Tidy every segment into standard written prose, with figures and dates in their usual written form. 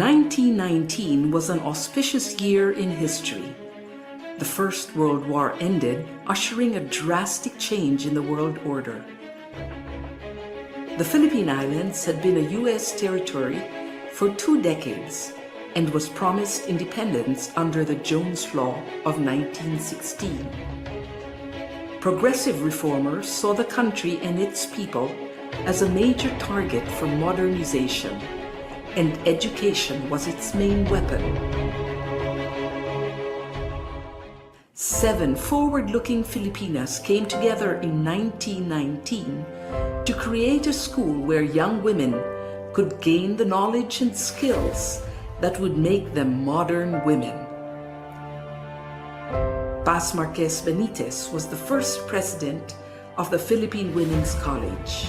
1919 was an auspicious year in history. The First World War ended, ushering a drastic change in the world order. The Philippine Islands had been a U.S. territory for 2 decades and was promised independence under the Jones Law of 1916. Progressive reformers saw the country and its people as a major target for modernization, and education was its main weapon. 7 forward-looking Filipinas came together in 1919 to create a school where young women could gain the knowledge and skills that would make them modern women. Paz Marquez Benitez was the first president of the Philippine Women's College.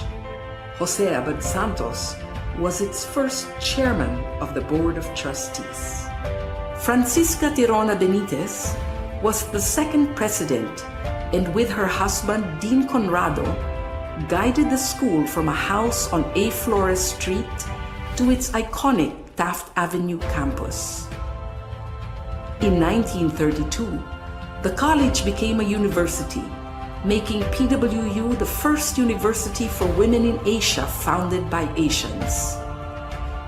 Jose Abad Santos was its first chairman of the Board of Trustees. Francisca Tirona Benitez was the second president, and with her husband Dean Conrado, guided the school from a house on A. Flores Street to its iconic Taft Avenue campus. In 1932, the college became a university, making PWU the first university for women in Asia founded by Asians.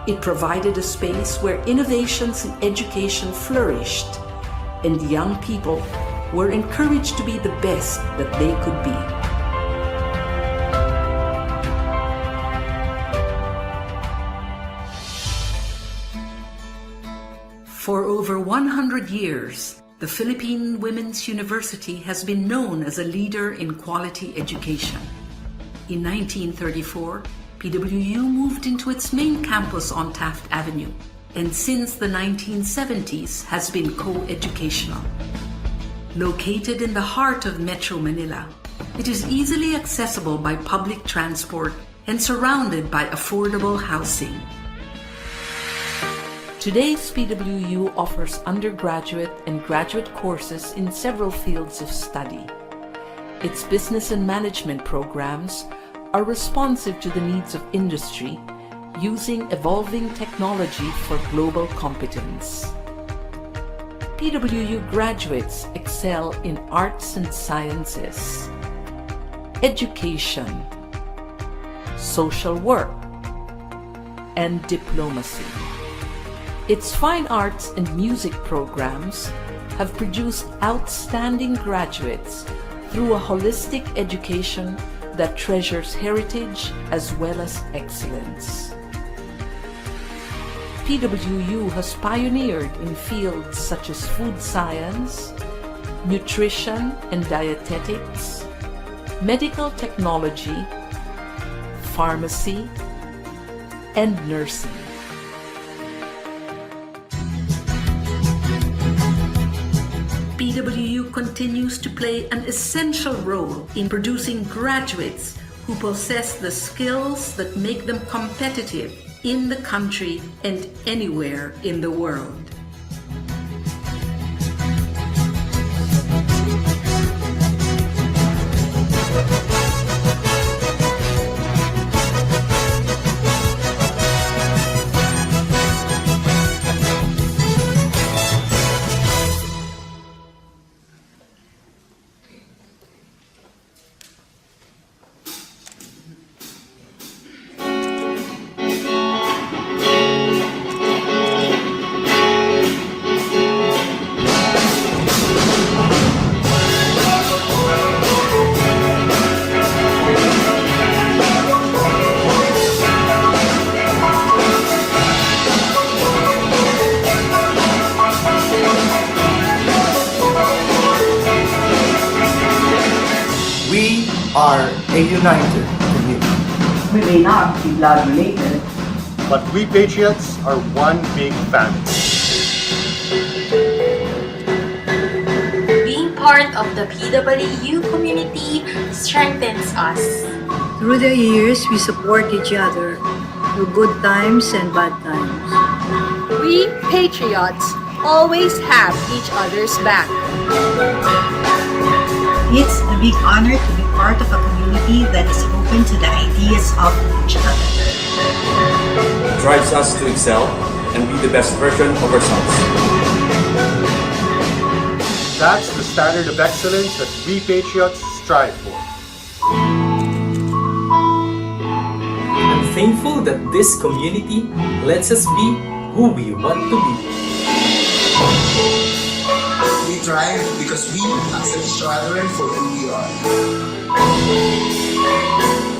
It provided a space where innovations in education flourished, and young people were encouraged to be the best that they could be. For over 100 years, the Philippine Women's University has been known as a leader in quality education. In 1934, PWU moved into its main campus on Taft Avenue, and since the 1970s has been co-educational. Located in the heart of Metro Manila, it is easily accessible by public transport and surrounded by affordable housing. Today's PWU offers undergraduate and graduate courses in several fields of study. Its business and management programs are responsive to the needs of industry, using evolving technology for global competence. PWU graduates excel in arts and sciences, education, social work, and diplomacy. Its fine arts and music programs have produced outstanding graduates through a holistic education that treasures heritage as well as excellence. PWU has pioneered in fields such as food science, nutrition and dietetics, medical technology, pharmacy, and nursing. PWU continues to play an essential role in producing graduates who possess the skills that make them competitive in the country and anywhere in the world. We are a united community. We may not be blood related, but we patriots are one big family. Being part of the PWU community strengthens us. Through the years, we support each other through good times and bad times. We patriots always have each other's back. It's a big honor to be part of a community that is open to the ideas of each other. Drives us to excel and be the best version of ourselves. That's the standard of excellence that we Patriots strive for. I'm thankful that this community lets us be who we want to be. We thrive because we accept each other for who we are.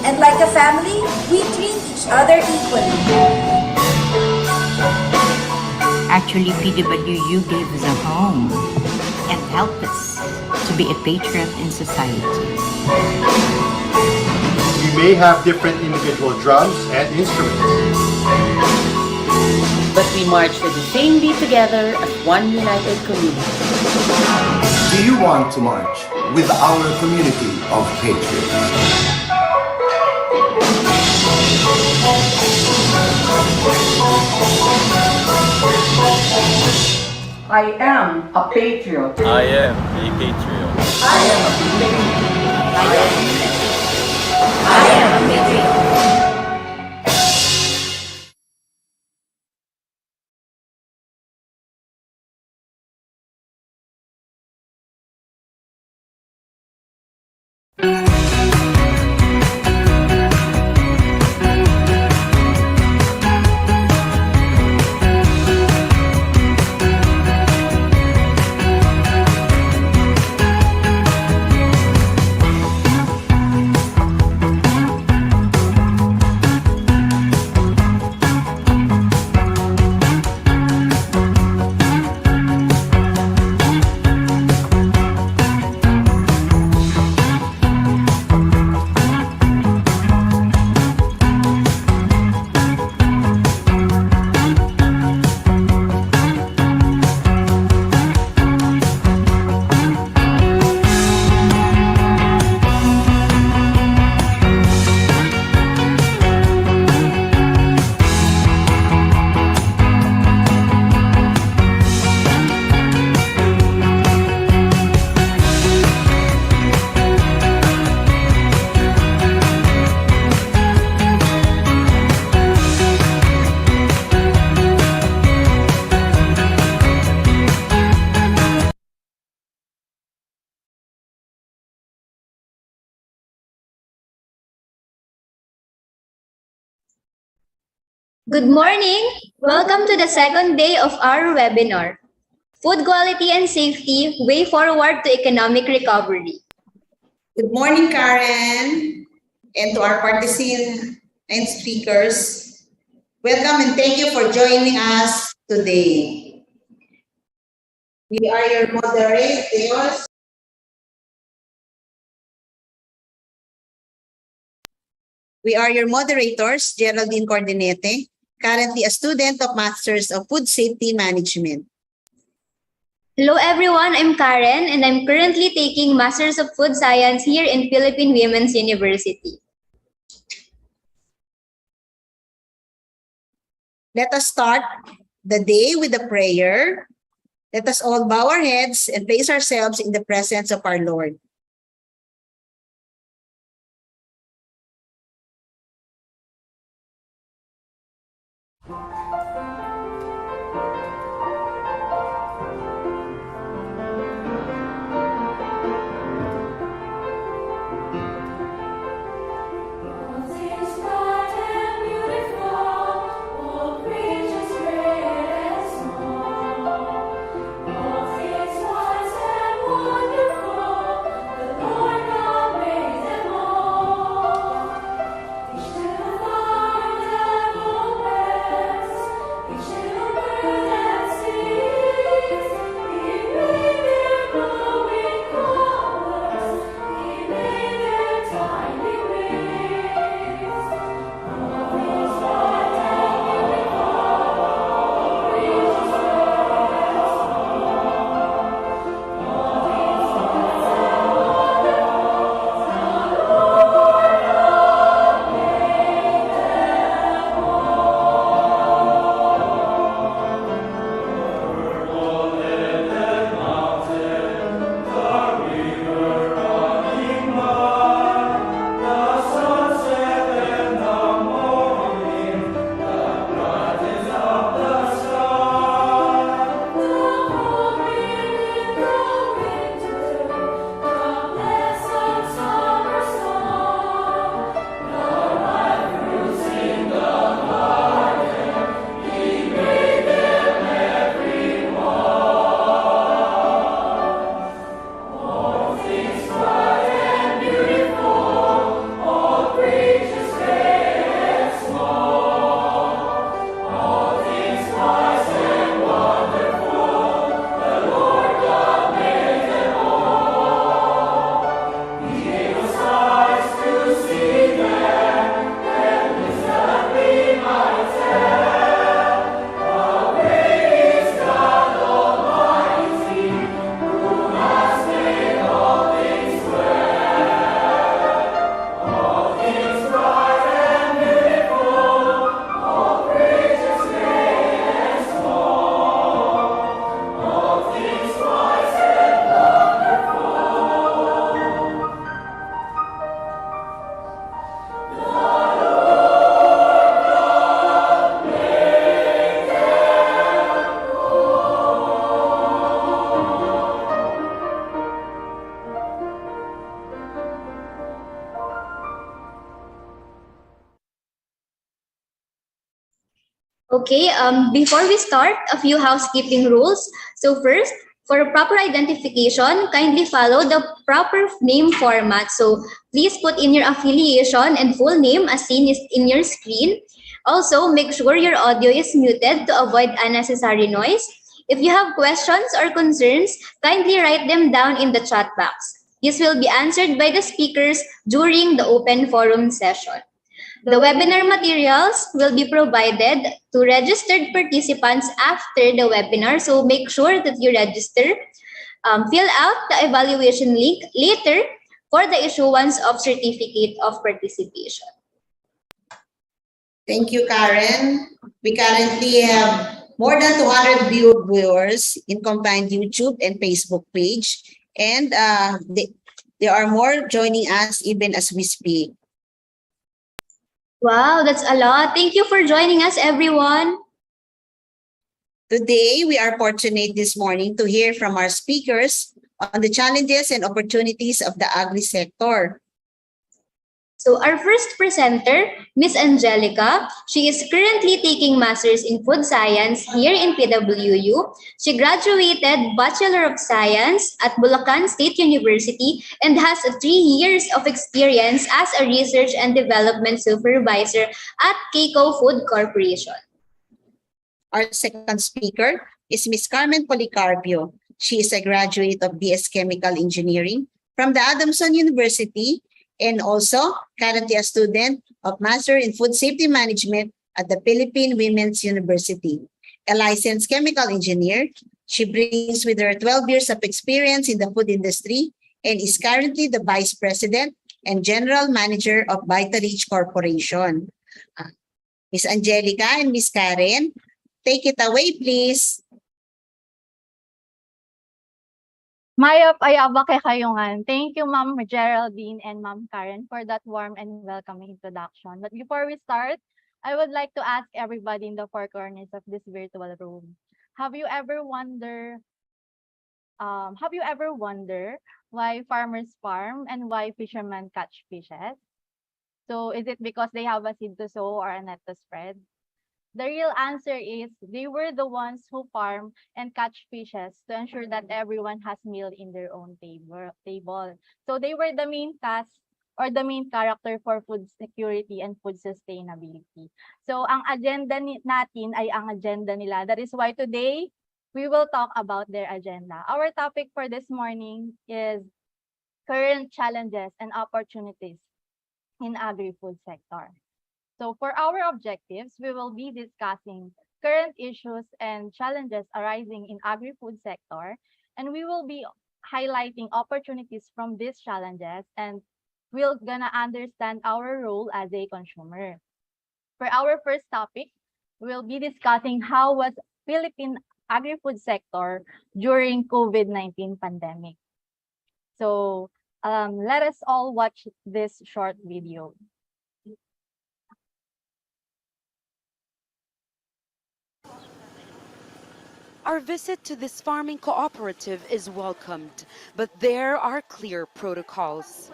And like a family, we treat each other equally. Actually, PWU gave us a home and helped us to be a patriot in society. We may have different individual drums and instruments, but we march to the same beat together as one united community. Do you want to march with our community of patriots? I am a patriot. I am a patriot. I am a patriot. I am a patriot. Good morning! Welcome to the second day of our webinar, Food Quality and Safety, Way Forward to Economic Recovery. Good morning, Karen, and to our participants and speakers. Welcome and thank you for joining us today. We are your moderators. Geraldine Cordinete, currently a student of Masters of Food Safety Management. Hello everyone, I'm Karen and I'm currently taking Masters of Food Science here in Philippine Women's University. Let us start the day with a prayer. Let us all bow our heads and place ourselves in the presence of our Lord. Okay, before we start, a few housekeeping rules. So first, for proper identification, kindly follow the proper name format. So please put in your affiliation and full name as seen in your screen. Also, make sure your audio is muted to avoid unnecessary noise. If you have questions or concerns, kindly write them down in the chat box. This will be answered by the speakers during the open forum session. The webinar materials will be provided to registered participants after the webinar, so make sure that you register. Fill out the evaluation link later for the issuance of certificate of participation. Thank you, Karen. We currently have more than 200 viewers in combined YouTube and Facebook page, and there are more joining us even as we speak. Wow, that's a lot. Thank you for joining us, everyone. Today, we are fortunate this morning to hear from our speakers on the challenges and opportunities of the agri-sector. So our first presenter, Miss Angelica, she is currently taking Masters in Food Science here in PWU. She graduated Bachelor of Science at Bulacan State University and has 3 years of experience as a research and development supervisor at Keiko Food Corporation. Our second speaker is Ms. Carmen Policarpio. She is a graduate of BS Chemical Engineering from the Adamson University and also currently a student of Master in Food Safety Management at the Philippine Women's University. A licensed chemical engineer, she brings with her 12 years of experience in the food industry and is currently the Vice President and General Manager of Vitarich Corporation. Ms. Angelica and Ms. Karen, take it away, please. Mayap ayaba kay kayungan. Thank you, Ma'am Geraldine and Ma'am Karen for that warm and welcoming introduction. But before we start, I would like to ask everybody in the four corners of this virtual room, have you ever wondered why farmers farm and why fishermen catch fishes? So is it because they have a seed to sow or a net to spread? The real answer is they were the ones who farm and catch fishes to ensure that everyone has meal in their own table. So they were the main cast or the main character for food security and food sustainability. So ang agenda natin ay ang agenda nila. That is why today we will talk about their agenda. Our topic for this morning is current challenges and opportunities in agri-food sector. So for our objectives, we will be discussing current issues and challenges arising in agri-food sector, and we will be highlighting opportunities from these challenges, and we're gonna understand our role as a consumer. For our first topic, we'll be discussing how was Philippine agri-food sector during COVID-19 pandemic. So let us all watch this short video. Our visit to this farming cooperative is welcomed, but there are clear protocols.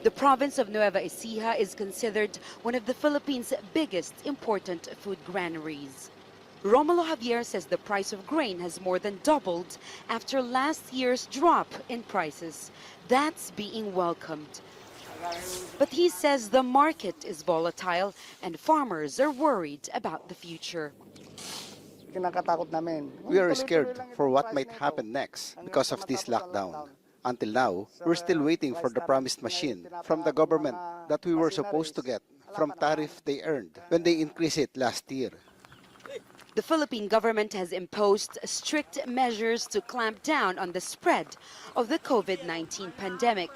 The province of Nueva Ecija is considered one of the Philippines' biggest important food granaries. Romulo Javier says the price of grain has more than doubled after last year's drop in prices. That's being welcomed. But he says the market is volatile and farmers are worried about the future. We are scared for what might happen next because of this lockdown. Until now, we're still waiting for the promised machine from the government that we were supposed to get from tariff they earned when they increased it last year. The Philippine government has imposed strict measures to clamp down on the spread of the COVID-19 pandemic,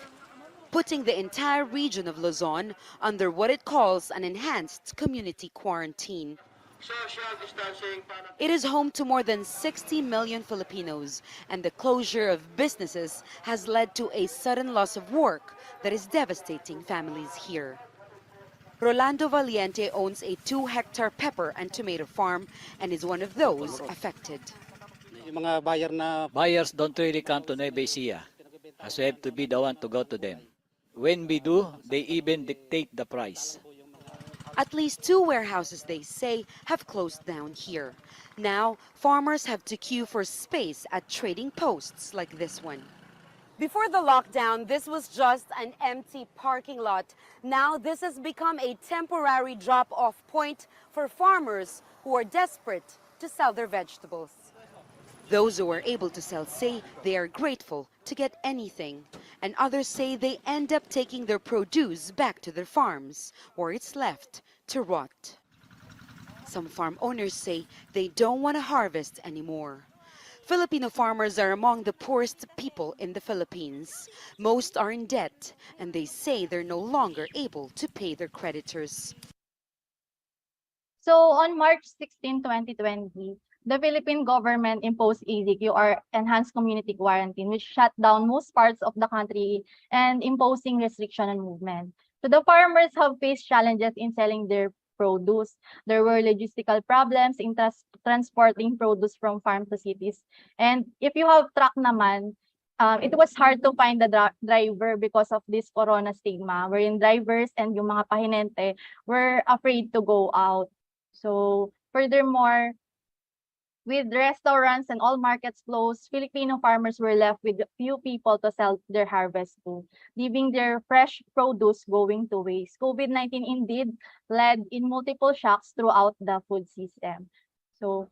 putting the entire region of Luzon under what it calls an enhanced community quarantine. It is home to more than 60 million Filipinos, and the closure of businesses has led to a sudden loss of work that is devastating families here. Rolando Valiente owns a 2-hectare pepper and tomato farm and is one of those affected. Buyers don't really come to Nueva Ecija, as we have to be the one to go to them. When we do, they even dictate the price. At least 2 warehouses, they say, have closed down here. Now, farmers have to queue for space at trading posts like this one. Before the lockdown, this was just an empty parking lot. Now, this has become a temporary drop-off point for farmers who are desperate to sell their vegetables. Those who are able to sell say they are grateful to get anything, and others say they end up taking their produce back to their farms, or it's left to rot. Some farm owners say they don't want to harvest anymore. Filipino farmers are among the poorest people in the Philippines. Most are in debt, and they say they're no longer able to pay their creditors. So on March 16, 2020, the Philippine government imposed ADQ or Enhanced Community Quarantine, which shut down most parts of the country and imposing restriction on movement. So the farmers have faced challenges in selling their produce. There were logistical problems in transporting produce from farm to cities. And if you have truck naman, it was hard to find the driver because of this corona stigma, wherein drivers and yung mga pahinente were afraid to go out. So furthermore, with restaurants and all markets closed, Filipino farmers were left with few people to sell their harvest to, leaving their fresh produce going to waste. COVID-19 indeed led in multiple shocks throughout the food system. So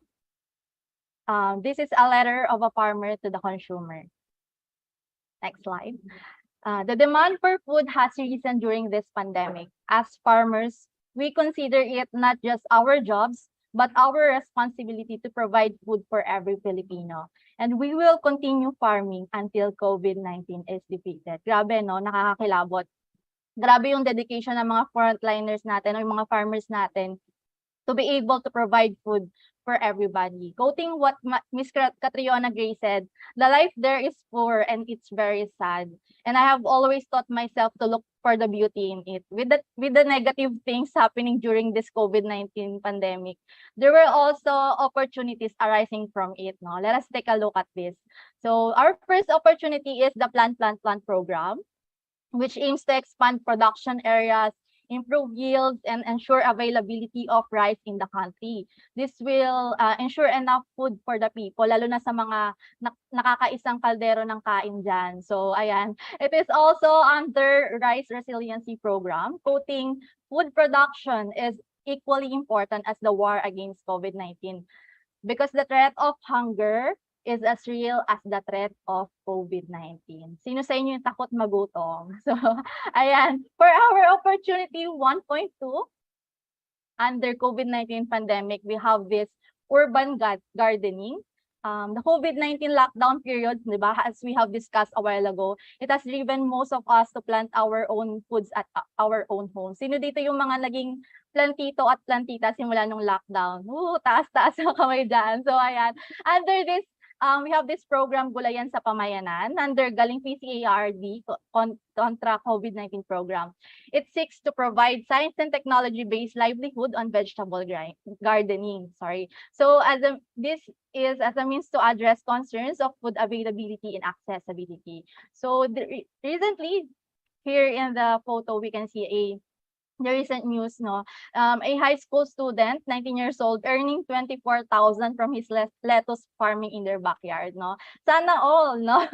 this is a letter of a farmer to the consumer. Next slide. The demand for food has risen during this pandemic. As farmers, we consider it not just our jobs, but our responsibility to provide food for every Filipino. And we will continue farming until COVID-19 is defeated. Grabe, no? Nakakakilabot. Grabe yung dedication ng mga frontliners natin o yung mga farmers natin to be able to provide food for everybody. Quoting what Miss Catriona Gray said, the life there is poor and it's very sad. And I have always taught myself to look for the beauty in it. With the negative things happening during this COVID-19 pandemic, there were also opportunities arising from it. No? Let us take a look at this. So our first opportunity is the Plant program, which aims to expand production areas, improve yields, and ensure availability of rice in the country. This will ensure enough food for the people, lalo na sa mga nakakaisang kaldero ng kain dyan. So, ayan. It is also under Rice Resiliency Program, quoting, food production is equally important as the war against COVID-19 because the threat of hunger is as real as the threat of COVID-19. Sino sa inyo yung takot magutom? So, ayan. For our opportunity 1.2, under COVID-19 pandemic, we have this urban gardening. The COVID-19 lockdown period, di ba, as we have discussed a while ago, it has driven most of us to plant our own foods at our own homes. Sino dito yung mga naging plantito at plantita simula nung lockdown? Taas-taas ang kamay dyan. So, ayan. Under this, we have this program, Gulayan sa Pamayanan, under Galing PCARD, Contra COVID-19 program. It seeks to provide science and technology-based livelihood on vegetable gardening. So this is as a means to address concerns of food availability and accessibility. So recently, here in the photo, we can see the recent news, no? A high school student, 19 years old, earning 24,000 from his lettuce farming in their backyard, no? Sana all, no?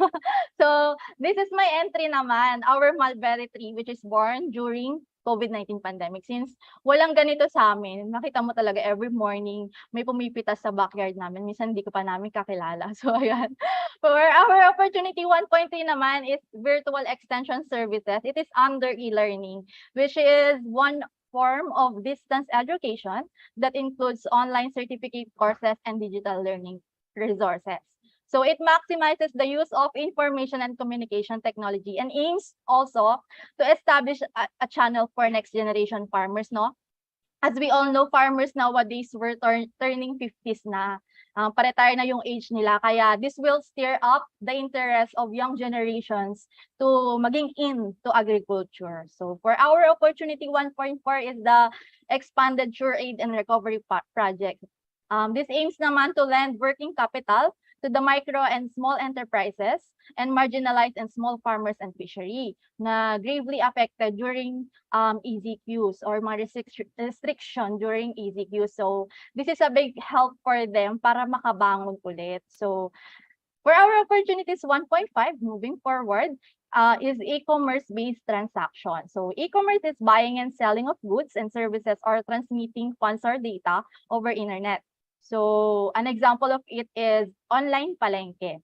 So, this is my entry naman, our mulberry tree, which is born during COVID-19 pandemic. Since walang ganito sa amin, makita mo talaga every morning, may pumipitas sa backyard namin. Minsan hindi ko pa namin kakilala. So, ayan. For our opportunity 1.3 naman is virtual extension services. It is under e-learning, which is one form of distance education that includes online certificate courses and digital learning resources. So it maximizes the use of information and communication technology and aims also to establish a channel for next generation farmers, no? As we all know, farmers nowadays were turning 50s na. Pa-retire na yung age nila. Kaya this will stir up the interest of young generations to maging into agriculture. So for our opportunity 1.4 is the expanded Sure Aid and Recovery Project. This aims naman to lend working capital to the micro and small enterprises and marginalized and small farmers and fishery na gravely affected during EZQs or mga restriction during EZQs. So this is a big help for them para makabangon ulit. So for our opportunities 1.5 moving forward, is e-commerce based transaction. So e-commerce is buying and selling of goods and services or transmitting funds or data over internet. So an example of it is online palengke,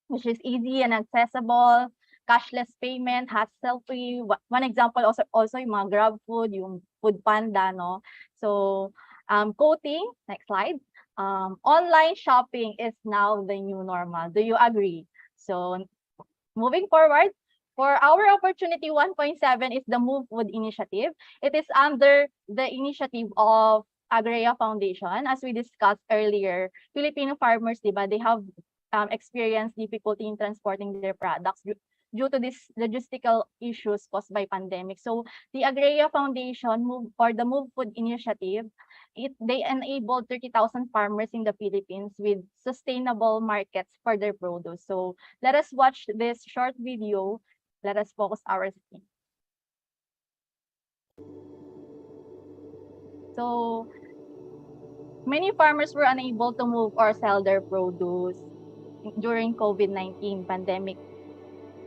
which is easy and accessible, cashless payment, hassle-free. One example also yung mga Grab Food, yung Food Panda, no? So quoting, next slide. Online shopping is now the new normal. Do you agree? So moving forward, for our opportunity 1.7 is the Move Food Initiative. It is under the initiative of Agria Foundation. As we discussed earlier, Filipino farmers, diba, they have experienced difficulty in transporting their products due to these logistical issues caused by pandemic. So the Agria Foundation the Move Food Initiative, they enabled 30,000 farmers in the Philippines with sustainable markets for their produce. So let us watch this short video. Let us focus our screen. So many farmers were unable to move or sell their produce during COVID-19 pandemic.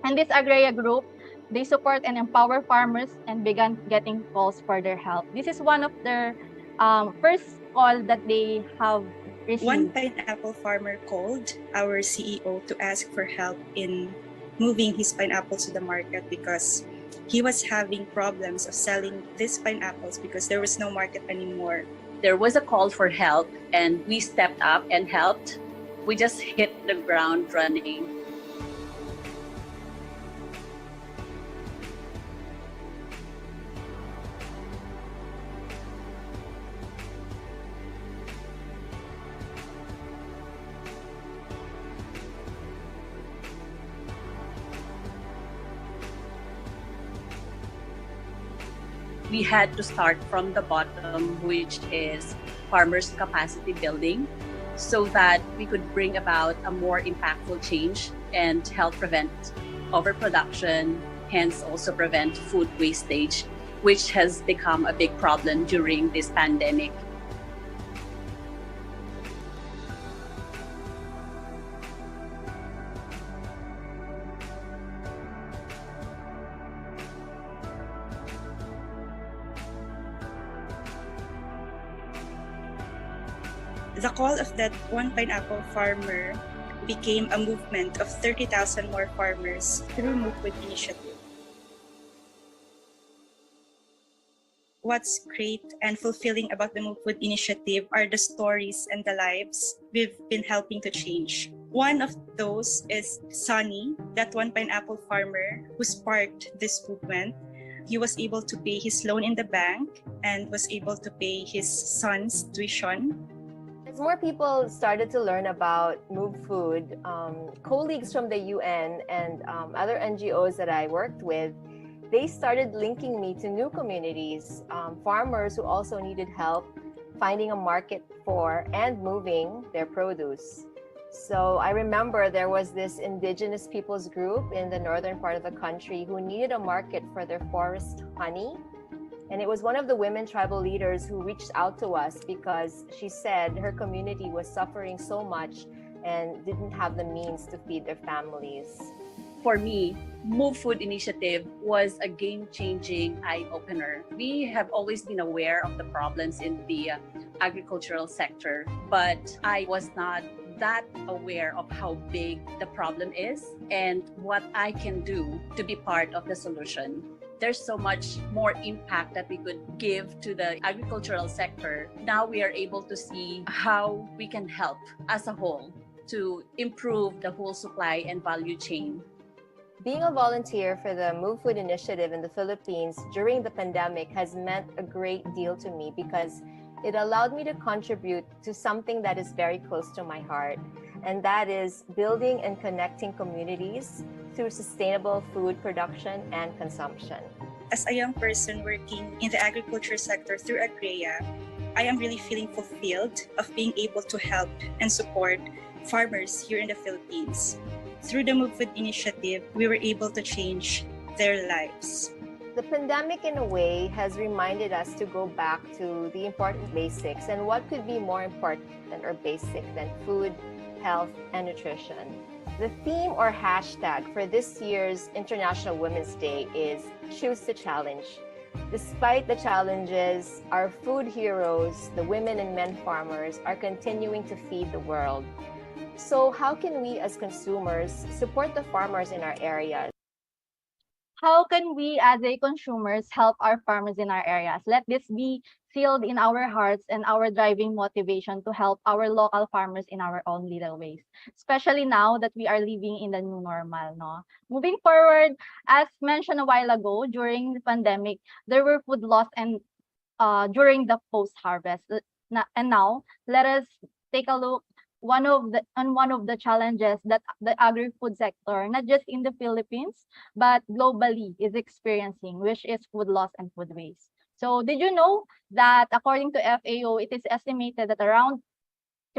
And this Agria group, they support and empower farmers and began getting calls for their help. This is one of their first call that they have received. One pineapple farmer called our CEO to ask for help in moving his pineapples to the market because he was having problems of selling these pineapples because there was no market anymore. There was a call for help and we stepped up and helped. We just hit the ground running. We had to start from the bottom, which is farmers' capacity building, so that we could bring about a more impactful change and help prevent overproduction, hence also prevent food wastage, which has become a big problem during this pandemic. The call of that one pineapple farmer became a movement of 30,000 more farmers through Move Food Initiative. What's great and fulfilling about the Move Food Initiative are the stories and the lives we've been helping to change. One of those is Sonny, that one pineapple farmer who sparked this movement. He was able to pay his loan in the bank and was able to pay his son's tuition. As more people started to learn about Move Food, colleagues from the UN and other NGOs that I worked with, they started linking me to new communities, farmers who also needed help finding a market for and moving their produce. So I remember there was this indigenous peoples group in the northern part of the country who needed a market for their forest honey. And it was one of the women tribal leaders who reached out to us because she said her community was suffering so much and didn't have the means to feed their families. For me, Move Food Initiative was a game-changing eye-opener. We have always been aware of the problems in the agricultural sector, but I was not that aware of how big the problem is and what I can do to be part of the solution. There's so much more impact that we could give to the agricultural sector. Now we are able to see how we can help as a whole to improve the whole supply and value chain. Being a volunteer for the Move Food Initiative in the Philippines during the pandemic has meant a great deal to me because it allowed me to contribute to something that is very close to my heart, and that is building and connecting communities through sustainable food production and consumption. As a young person working in the agriculture sector through Agria, I am really feeling fulfilled of being able to help and support farmers here in the Philippines. Through the Move Food initiative, we were able to change their lives. The pandemic, in a way, has reminded us to go back to the important basics, and what could be more important or basic than food, health, and nutrition. The theme or hashtag for this year's International Women's Day is Choose to Challenge. Despite the challenges, our food heroes, the women and men farmers, are continuing to feed the world. So how can we as consumers support the farmers in our areas? How can we as a consumers help our farmers in our areas? Let this be sealed in our hearts and our driving motivation to help our local farmers in our own little ways, especially now that we are living in the new normal. No? Moving forward, as mentioned a while ago, during the pandemic, there were food loss and during the post-harvest. And now, let us take a look one of the challenges that the agri-food sector, not just in the Philippines, but globally is experiencing, which is food loss and food waste. So did you know that according to FAO, it is estimated that around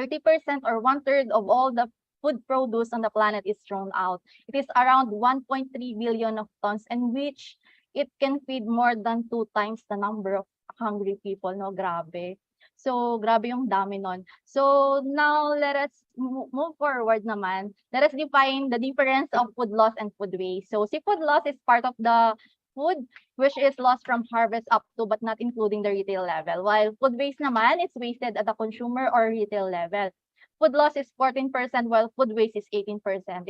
30% or 1/3 of all the food produce on the planet is thrown out. It is around 1.3 billion of tons, and which it can feed more than 2 times the number of hungry people. No, grabe. So, grabe yung dami nun. So, now let us move forward naman. Let us define the difference of food loss and food waste. So, si food loss is part of the food which is lost from harvest up to but not including the retail level. While food waste naman is wasted at the consumer or retail level. Food loss is 14% while food waste is 18%.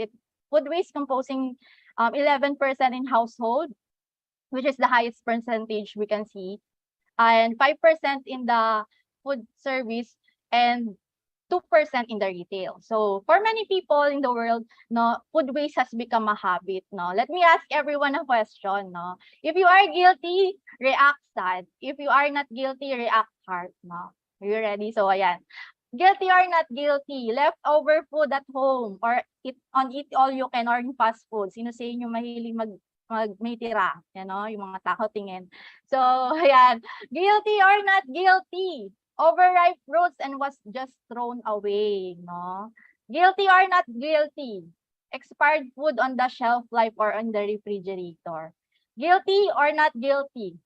Food waste composing 11% in household, which is the highest percentage we can see, and 5% in the food service, and 2% in the retail. So for many people in the world, no, food waste has become a habit. No, let me ask everyone a question. No, if you are guilty, react sad. If you are not guilty, react hard. No, are you ready? So ayan. Guilty or not guilty, leftover food at home or eat all you can or in fast food. Sino sa inyo mahilig may tira, you know, yung mga tao tingin. So, ayan, guilty or not guilty, overripe fruits and was just thrown away, no? Guilty or not guilty, expired food on the shelf life or on the refrigerator. Guilty or not guilty,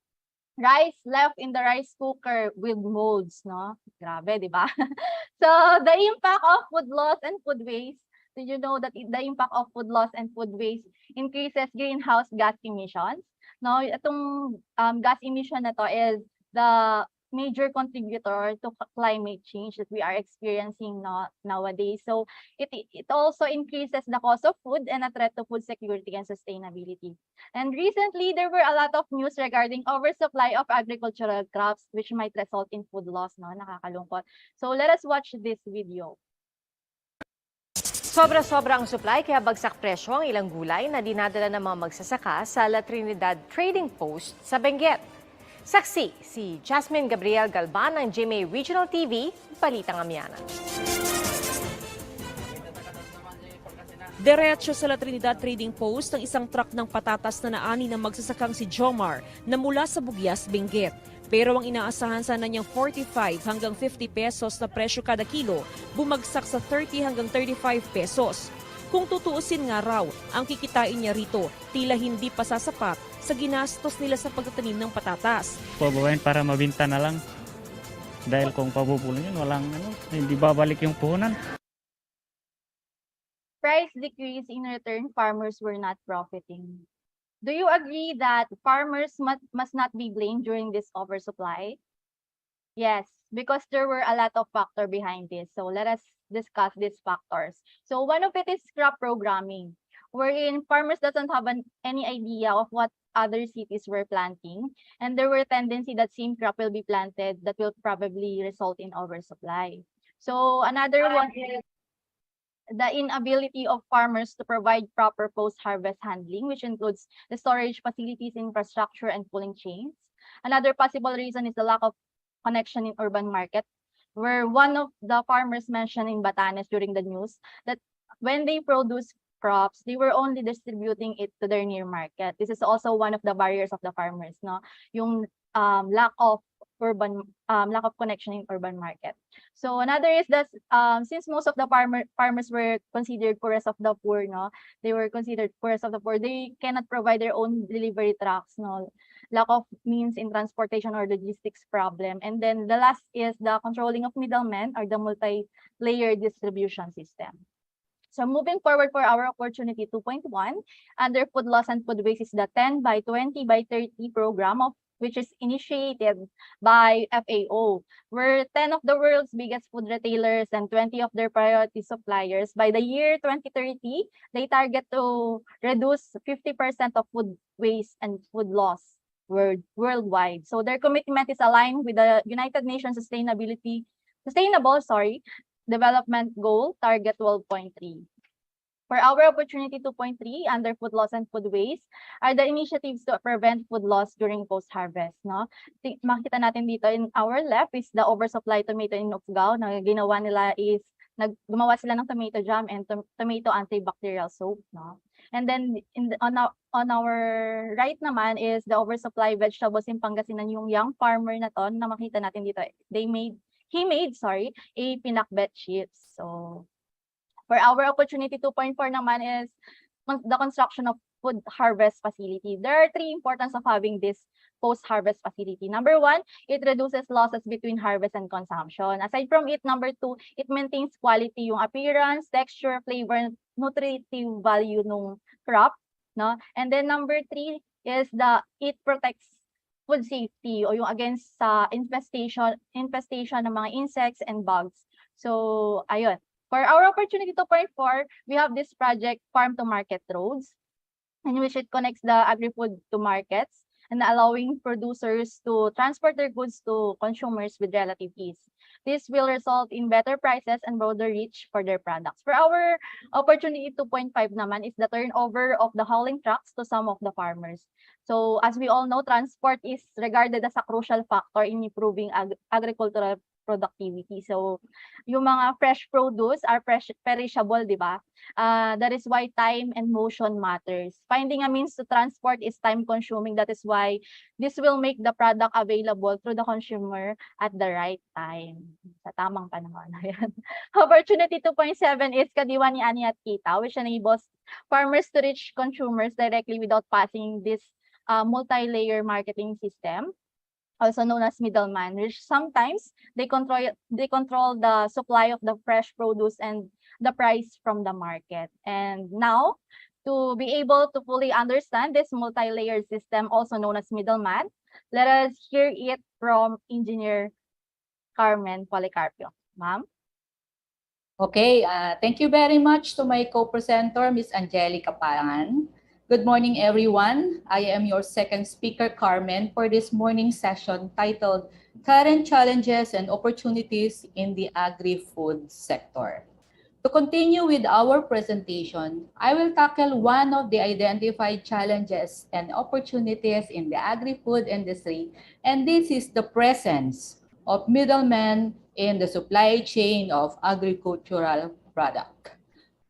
rice left in the rice cooker with molds, no? Grabe, di ba? So, the impact of food loss and food waste. Did you know that the impact of food loss and food waste increases greenhouse gas emissions? No, itong gas emission na to is the major contributor to climate change that we are experiencing nowadays. So it also increases the cost of food and a threat to food security and sustainability. And recently, there were a lot of news regarding oversupply of agricultural crops which might result in food loss. No? Nakakalungkot. So let us watch this video. Sobra-sobra ang supply kaya bagsak presyo ang ilang gulay na dinadala ng mga magsasaka sa La Trinidad Trading Post sa Benguet. Saksi si Jasmine Gabriel Galban ng GMA Regional TV, Balitang Amyanan. Diretso sa La Trinidad Trading Post ang isang truck ng patatas na naani ng magsasakang si Jomar na mula sa Bugyas, Benguet. Pero ang inaasahan sana niyang 45 hanggang 50 pesos na presyo kada kilo, bumagsak sa 30 hanggang 35 pesos. Kung tutuusin nga raw, ang kikitain niya rito, tila hindi pa sasapat sa ginastos nila sa pagtatanim ng patatas. Pababain para mabinta na lang. Dahil kung pabubulong yun, hindi babalik yung puhunan. Price decrease in return, farmers were not profiting. Do you agree that farmers must not be blamed during this oversupply? Yes, because there were a lot of factors behind this. So let us discuss these factors. So one of it is crop programming, wherein farmers doesn't have any idea of what other cities were planting, and there were tendency that same crop will be planted that will probably result in oversupply. So another one is the inability of farmers to provide proper post-harvest handling, which includes the storage facilities, infrastructure, and cooling chains. Another possible reason is the lack of connection in urban market, where one of the farmers mentioned in Batanes during the news that when they produce crops, they were only distributing it to their near market. This is also one of the barriers of the farmers, no? Yung lack of connection in urban market. So another is that since most of the farmers were considered poorest of the poor, no, they were considered poorest of the poor. They cannot provide their own delivery trucks, no, lack of means in transportation or logistics problem. And then the last is the controlling of middlemen or the multi-layer distribution system. So moving forward for our opportunity 2.1, under food loss and food waste is the 10 by 20 by 30 program of which is initiated by FAO, where 10 of the world's biggest food retailers and 20 of their priority suppliers, by the year 2030, they target to reduce 50% of food waste and food loss worldwide. So their commitment is aligned with the United Nations Sustainable Development Goal, Target 12.3. For our opportunity 2.3, under food loss and food waste, are the initiatives to prevent food loss during post-harvest. No? Makita natin dito in our left is the oversupply tomato in Okra na ginawa nila is gumawa sila ng tomato jam and tomato antibacterial soap. No? And then on our right naman is the oversupply vegetables in Pangasinan, yung young farmer na to na makita natin dito. He made a pinakbet chips. So for our opportunity 2.4 naman is the construction of food harvest facility. There are three importance of having this post-harvest facility. Number one, it reduces losses between harvest and consumption. Aside from it, number two, it maintains quality, yung appearance, texture, flavor, nutritive value ng crop. No? And then number three is it protects food safety o yung against infestation ng mga insects and bugs. So, ayun. For our opportunity 2.4, we have this project, Farm to Market Roads, in which it connects the agri-food to markets and allowing producers to transport their goods to consumers with relative ease. This will result in better prices and broader reach for their products. For our opportunity 2.5 naman is the turnover of the hauling trucks to some of the farmers. So as we all know, transport is regarded as a crucial factor in improving agricultural productivity. So, yung mga fresh produce are perishable, di ba? That is why time and motion matters. Finding a means to transport is time-consuming. That is why this will make the product available to the consumer at the right time. Sa tamang panahon. Opportunity 2.7 is Kadiwa ni Ani at Kita, which enables farmers to reach consumers directly without passing this multi-layer marketing system, also known as middleman, which sometimes they control the supply of the fresh produce and the price from the market. And now, to be able to fully understand this multi-layered system, also known as middleman, let us hear it from Engineer Carmen Policarpio. Ma'am? Okay, thank you very much to my co-presenter, Ms. Angelica Parangan. Good morning, everyone. I am your second speaker, Carmen, for this morning session titled Current Challenges and Opportunities in the Agri-Food Sector. To continue with our presentation, I will tackle one of the identified challenges and opportunities in the agri-food industry, and this is the presence of middlemen in the supply chain of agricultural product.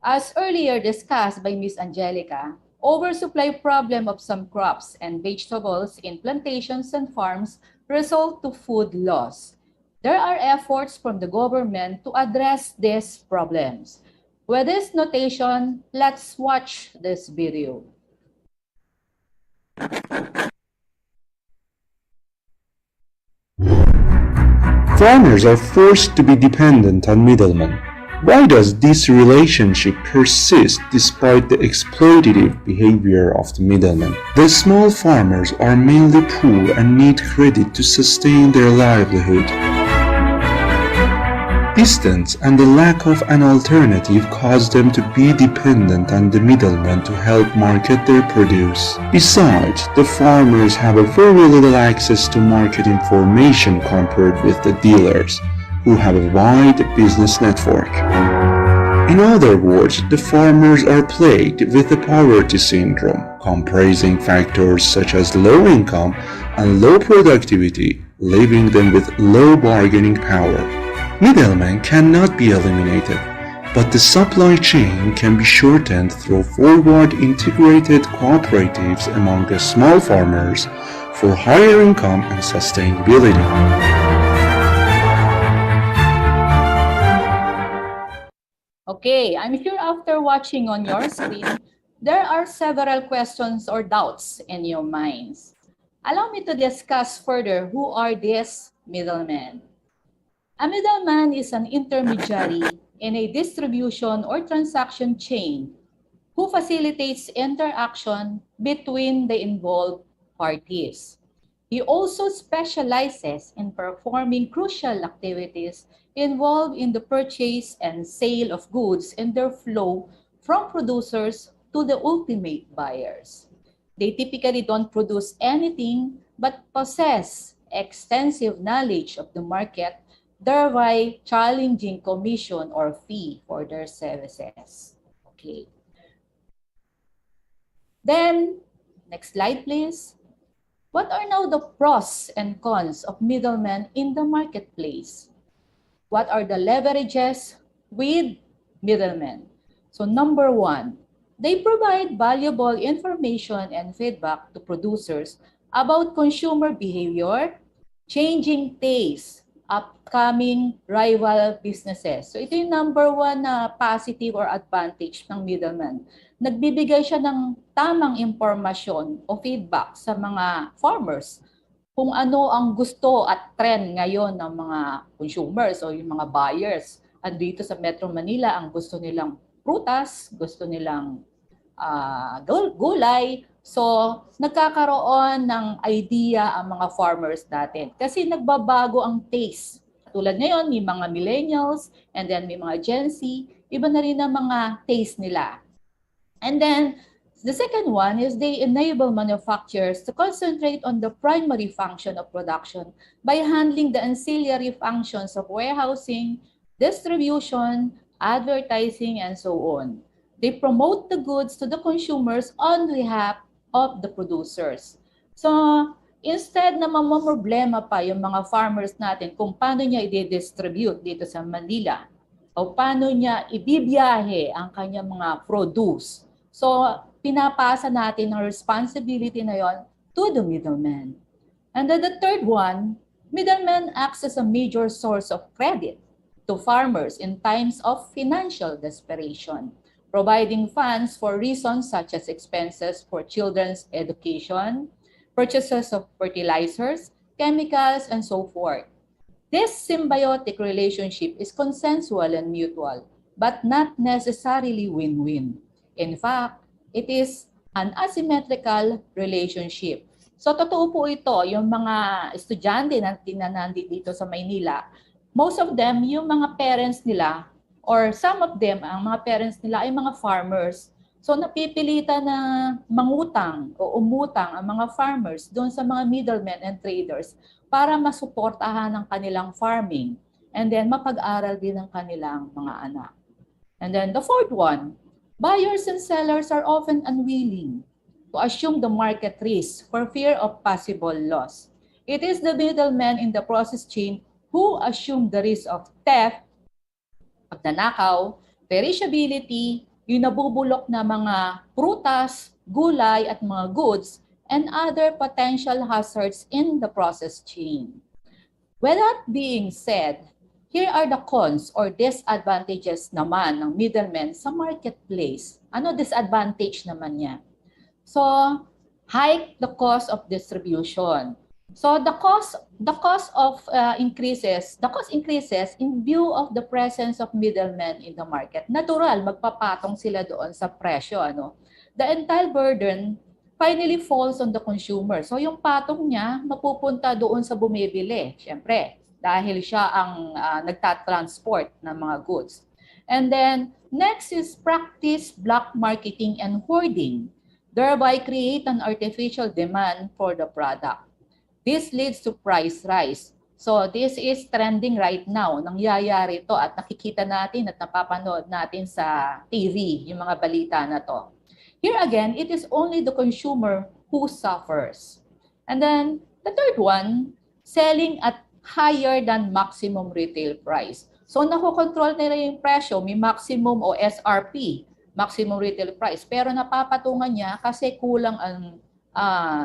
As earlier discussed by Ms. Angelica, oversupply problem of some crops and vegetables in plantations and farms result to food loss. There are efforts from the government to address these problems. With this notation, let's watch this video. Farmers are forced to be dependent on middlemen. Why does this relationship persist despite the exploitative behavior of the middlemen? The small farmers are mainly poor and need credit to sustain their livelihood. Distance and the lack of an alternative cause them to be dependent on the middlemen to help market their produce. Besides, the farmers have a very little access to market information compared with the dealers, who have a wide business network. In other words, the farmers are plagued with the poverty syndrome, comprising factors such as low income and low productivity, leaving them with low bargaining power. Middlemen cannot be eliminated, but the supply chain can be shortened through forward integrated cooperatives among the small farmers for higher income and sustainability. Okay, I'm sure after watching on your screen, there are several questions or doubts in your minds. Allow me to discuss further who are these middlemen. A middleman is an intermediary in a distribution or transaction chain who facilitates interaction between the involved parties. He also specializes in performing crucial activities involved in the purchase and sale of goods and their flow from producers to the ultimate buyers. They typically don't produce anything but possess extensive knowledge of the market, thereby challenging commission or fee for their services. Okay. Then, next slide please. What are now the pros and cons of middlemen in the marketplace? What are the leverages with middlemen? So number one, they provide valuable information and feedback to producers about consumer behavior, changing tastes, upcoming rival businesses. So ito yung number one na positive or advantage ng middleman. Nagbibigay siya ng tamang impormasyon o feedback sa mga farmers kung ano ang gusto at trend ngayon ng mga consumers o yung mga buyers. Andito sa Metro Manila, ang gusto nilang prutas, gusto nilang gulay. So, nagkakaroon ng idea ang mga farmers natin. Kasi nagbabago ang taste. Tulad ngayon, may mga millennials, and then may mga Gen Z, iba na rin ang mga taste nila. And then, the second one is they enable manufacturers to concentrate on the primary function of production by handling the ancillary functions of warehousing, distribution, advertising, and so on. They promote the goods to the consumers on behalf of the producers. So, instead na mamamroblema pa yung mga farmers natin kung paano niya i-distribute dito sa Manila o paano niya ibibiyahe ang kanyang mga produce. So, pinapasa natin ang responsibility na yon to the middleman. And then the third one, middlemen acts as a major source of credit to farmers in times of financial desperation, providing funds for reasons such as expenses for children's education, purchases of fertilizers, chemicals, and so forth. This symbiotic relationship is consensual and mutual, but not necessarily win-win. In fact, it is an asymmetrical relationship. So totoo po ito, yung mga estudyante na nandito sa Maynila, most of them, yung mga parents nila, or some of them, ang mga parents nila ay mga farmers. So napipilitan na mangutang o umutang ang mga farmers doon sa mga middlemen and traders para masuportahan ang kanilang farming and then mapag-aral din ang kanilang mga anak. And then the fourth one, buyers and sellers are often unwilling to assume the market risk for fear of possible loss. It is the middlemen in the process chain who assume the risk of theft, pagnanakaw, perishability, yung nabubulok na mga prutas, gulay at mga goods, and other potential hazards in the process chain. With that being said, here are the cons or disadvantages naman ng middlemen sa marketplace. Ano disadvantage naman niya? So, hike the cost of distribution. So the cost increases in view of the presence of middlemen in the market. Natural, magpapatong sila doon sa presyo. The entire burden finally falls on the consumer. So yung patong niya mapupunta doon sa bumibili, syempre, dahil siya ang nagtatransport ng mga goods. And then next is practice black marketing and hoarding, thereby create an artificial demand for the product. This leads to price rise. So this is trending right now. Nangyayari ito at nakikita natin at napapanood natin sa TV, yung mga balita na to. Here again, it is only the consumer who suffers. And then the third one, selling at higher than maximum retail price. So nakokontrol nila yung presyo, may maximum o SRP, maximum retail price, pero napapatungan niya kasi kulang ang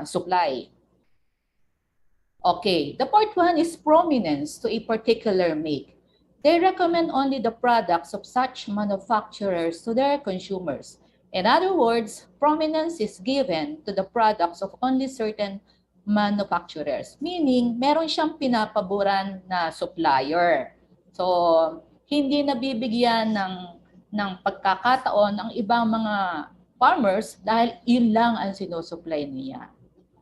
supply. Okay, the fourth one is prominence to a particular make. They recommend only the products of such manufacturers to their consumers. In other words, prominence is given to the products of only certain manufacturers, meaning meron siyang pinapaboran na supplier. So, hindi nabibigyan ng pagkakataon ang ibang mga farmers dahil yun lang ang sinusupply niya.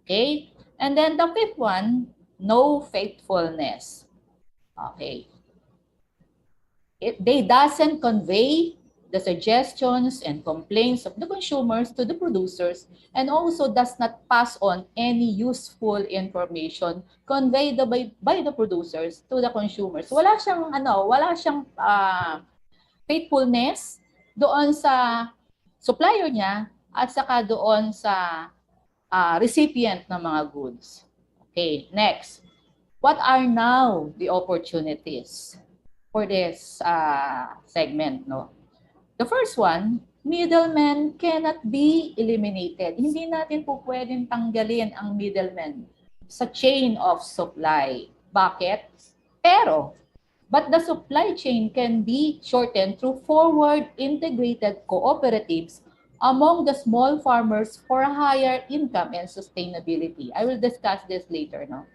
Okay? And then the fifth one, no faithfulness. Okay. They doesn't convey the suggestions and complaints of the consumers to the producers and also does not pass on any useful information conveyed by the producers to the consumers. Wala siyang faithfulness doon sa supplier niya at saka doon sa recipient ng mga goods. Okay, next. What are now the opportunities for this segment? No? The first one, middlemen cannot be eliminated. Hindi natin po pwedeng tanggalin ang middlemen sa chain of supply. Bakit? But the supply chain can be shortened through forward integrated cooperatives among the small farmers for higher income and sustainability. I will discuss this later. No?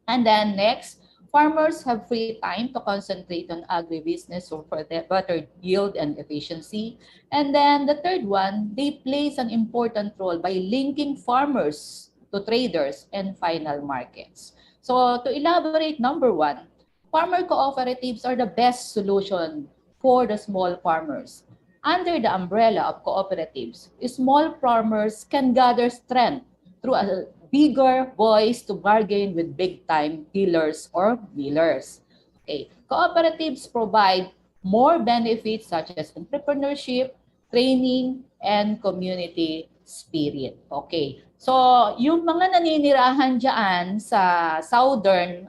And then next, farmers have free time to concentrate on agribusiness for better yield and efficiency. And then the third one, they plays an important role by linking farmers to traders and final markets. So to elaborate, number one, farmer cooperatives are the best solution for the small farmers. Under the umbrella of cooperatives, small farmers can gather strength through a bigger voice to bargain with big-time dealers or millers. Okay. Cooperatives provide more benefits such as entrepreneurship, training, and community spirit. Okay. So, yung mga naninirahan dyan sa Southern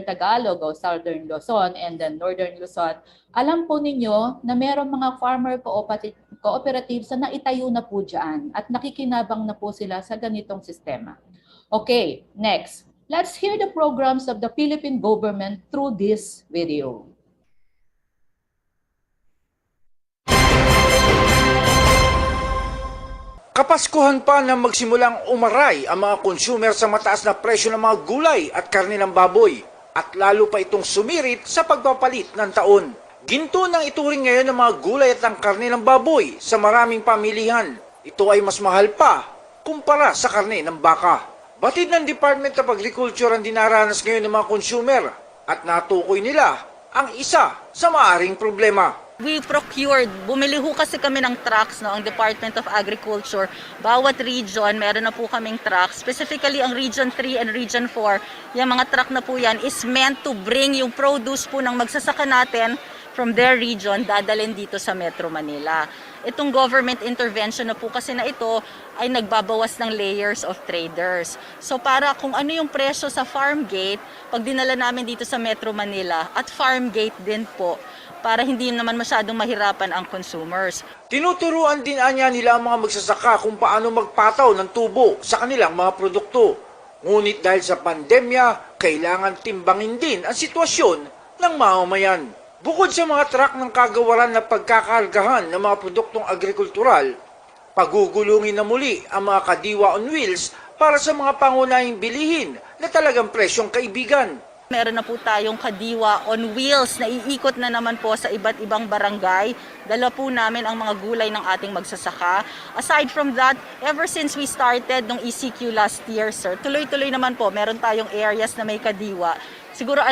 Tagalog o Southern Luzon and then Northern Luzon, alam po ninyo na meron mga farmer cooperatives na naitayo na po dyan at nakikinabang na po sila sa ganitong sistema. Okay, next. Let's hear the programs of the Philippine government through this video. Kapaskuhan pa nang magsimulang umaray ang mga consumer sa mataas na presyo ng mga gulay at karne ng baboy at lalo pa itong sumirit sa pagpapalit ng taon. Ginto nang ituring ngayon ng mga gulay at ang karne ng baboy sa maraming pamilihan. Ito ay mas mahal pa kumpara sa karne ng baka. Batid ng Department of Agriculture ang dinaranas ngayon ng mga consumer at natukoy nila ang isa sa maaring problema. We procured, bumili ho kasi kami ng trucks, no, ang Department of Agriculture. Bawat region, meron na po kaming trucks. Specifically, ang Region 3 and Region 4, yung mga truck na po yan is meant to bring yung produce po ng magsasaka natin from their region, dadalhin dito sa Metro Manila. Itong government intervention na po kasi na ito ay nagbabawas ng layers of traders. So para kung ano yung presyo sa farm gate, pag dinala namin dito sa Metro Manila at farm gate din po, para hindi naman masyadong mahirapan ang consumers. Tinuturuan din anya nila ang mga magsasaka kung paano magpataw ng tubo sa kanilang mga produkto. Ngunit dahil sa pandemya, kailangan timbangin din ang sitwasyon ng mamamayan. Bukod sa mga truck ng kagawaran na pagkakargahan ng mga produktong agrikultural, pagugulungin na muli ang mga kadiwa on wheels para sa mga pangunahing bilihin na talagang presyong kaibigan. Meron na po tayong kadiwa on wheels na iikot na naman po sa iba't ibang barangay. Dala po namin ang mga gulay ng ating magsasaka. Aside from that, ever since we started nung ECQ last year, sir, tuloy-tuloy naman po, meron tayong areas na may kadiwa. Siguro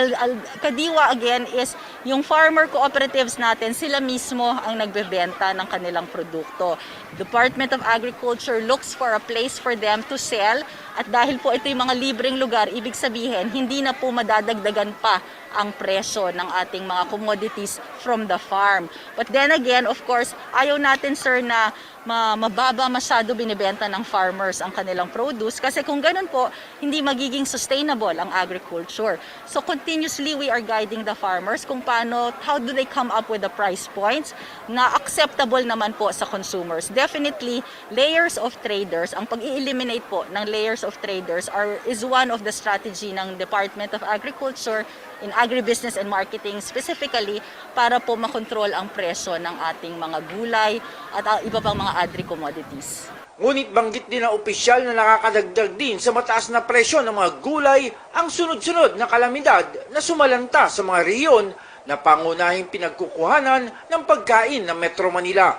kadiwa again is yung farmer cooperatives natin, sila mismo ang nagbebenta ng kanilang produkto. Department of Agriculture looks for a place for them to sell at dahil po ito yung mga libreng lugar, ibig sabihin hindi na po madadagdagan pa ang presyo ng ating mga commodities from the farm. But then again, of course, ayaw natin sir na mababa masyado binibenta ng farmers ang kanilang produce kasi kung ganun po, hindi magiging sustainable ang agriculture. So continuously we are guiding the farmers kung paano, how do they come up with the price points na acceptable naman po sa consumers. Definitely, layers of traders, ang pag-i-eliminate po ng layers of traders is one of the strategy ng Department of Agriculture in agribusiness and marketing specifically para po makontrol ang presyo ng ating mga gulay at iba pang mga agri-commodities. Ngunit banggit din ng opisyal na nakakadagdag din sa mataas na presyo ng mga gulay ang sunod-sunod na kalamidad na sumalanta sa mga rehiyon na pangunahing pinagkukuhanan ng pagkain ng Metro Manila.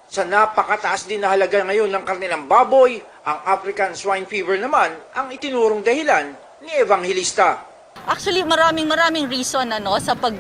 Sa napakataas din na halaga ngayon ng karne ng baboy, ang African swine fever naman ang itinurong dahilan ni Evangelista. Actually, maraming reason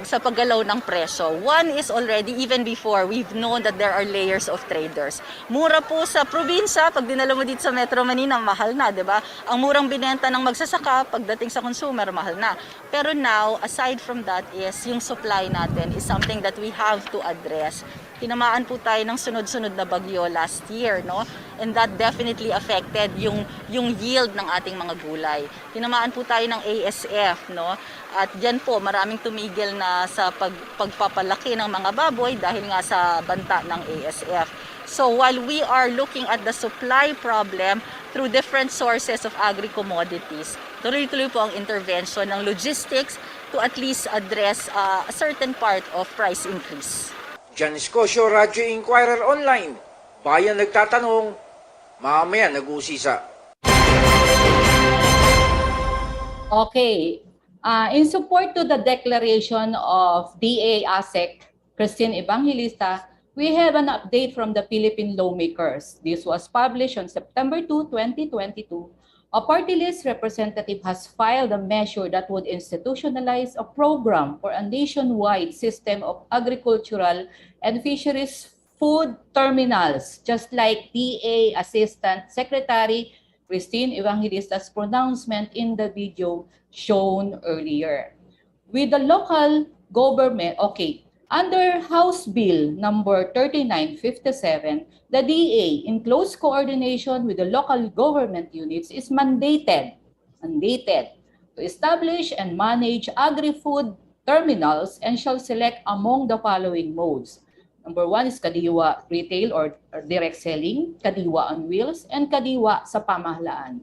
sa paggalaw ng presyo. One is already, even before, we've known that there are layers of traders. Mura po sa probinsya, pag dinala mo dito sa Metro Manila, mahal na, di ba? Ang murang binenta ng magsasaka, pagdating sa consumer, mahal na. Pero now, aside from that is, yung supply natin is something that we have to address. Tinamaan po tayo ng sunod-sunod na bagyo last year, no? And that definitely affected yung yield ng ating mga gulay. Tinamaan po tayo ng ASF, no? At diyan po maraming tumigil na sa pagpapalaki ng mga baboy dahil nga sa banta ng ASF. So while we are looking at the supply problem through different sources of agri-commodities, tuloy-tuloy po ang intervention ng logistics to at least address a certain part of price increase. Janice Cosio, Radyo Inquirer Online. Bayan nagtatanong, mamaya nag-uusisa. Okay. In support to the declaration of DA ASEC, Christine Evangelista, we have an update from the Philippine lawmakers. This was published on September 2, 2022. A party list representative has filed a measure that would institutionalize a program for a nationwide system of agricultural and fisheries food terminals, just like DA Assistant Secretary Christine Evangelista's pronouncement in the video shown earlier. With the local government, under House Bill number 3957, the DA, in close coordination with the local government units, is mandated to establish and manage agri-food terminals and shall select among the following modes. Number 1 is kadiwa retail or direct selling, kadiwa on wheels, and kadiwa sa pamahalaan.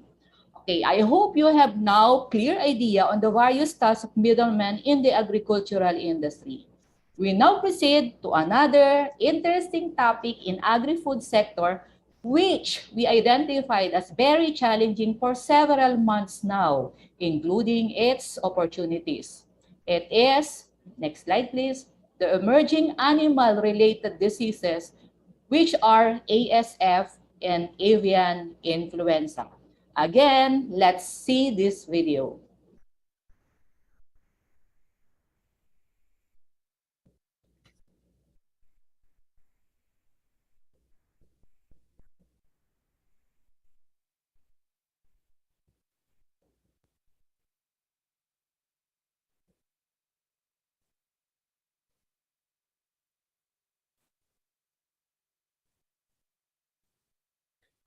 Okay, I hope you have now clear idea on the various tasks of middlemen in the agricultural industry. We now proceed to another interesting topic in agri-food sector, which we identified as very challenging for several months now, including its opportunities. It is, next slide please, the emerging animal-related diseases, which are ASF and avian influenza. Again, let's see this video.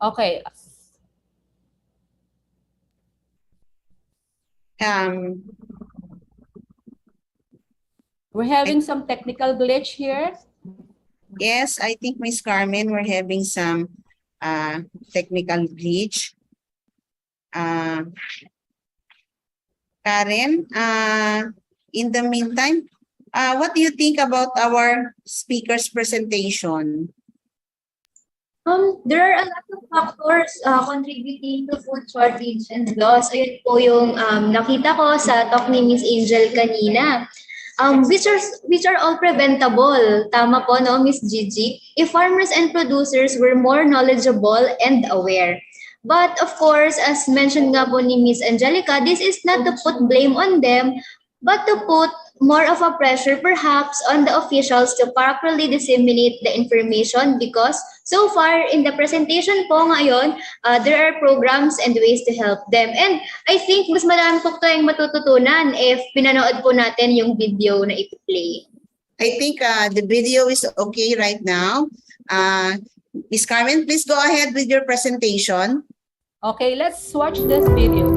Okay. We're having some technical glitch here. Yes, I think Miss Carmen, we're having some technical glitch. Karen, in the meantime, what do you think about our speaker's presentation? There are a lot of factors contributing to food shortage and loss. Ayun po yung nakita ko sa talk ni Miss Angel kanina. Which are all preventable. Tama po, no, Miss Gigi? If farmers and producers were more knowledgeable and aware. But of course, as mentioned nga po ni Miss Angelica, this is not to put blame on them, but to put more of a pressure perhaps on the officials to properly disseminate the information, because so far in the presentation po ngayon, there are programs and ways to help them. And I think mas marami po tayong matututunan if pinanood po natin yung video na i-play. I think the video is okay right now. Ms. Carmen, please go ahead with your presentation. Okay, let's watch this video.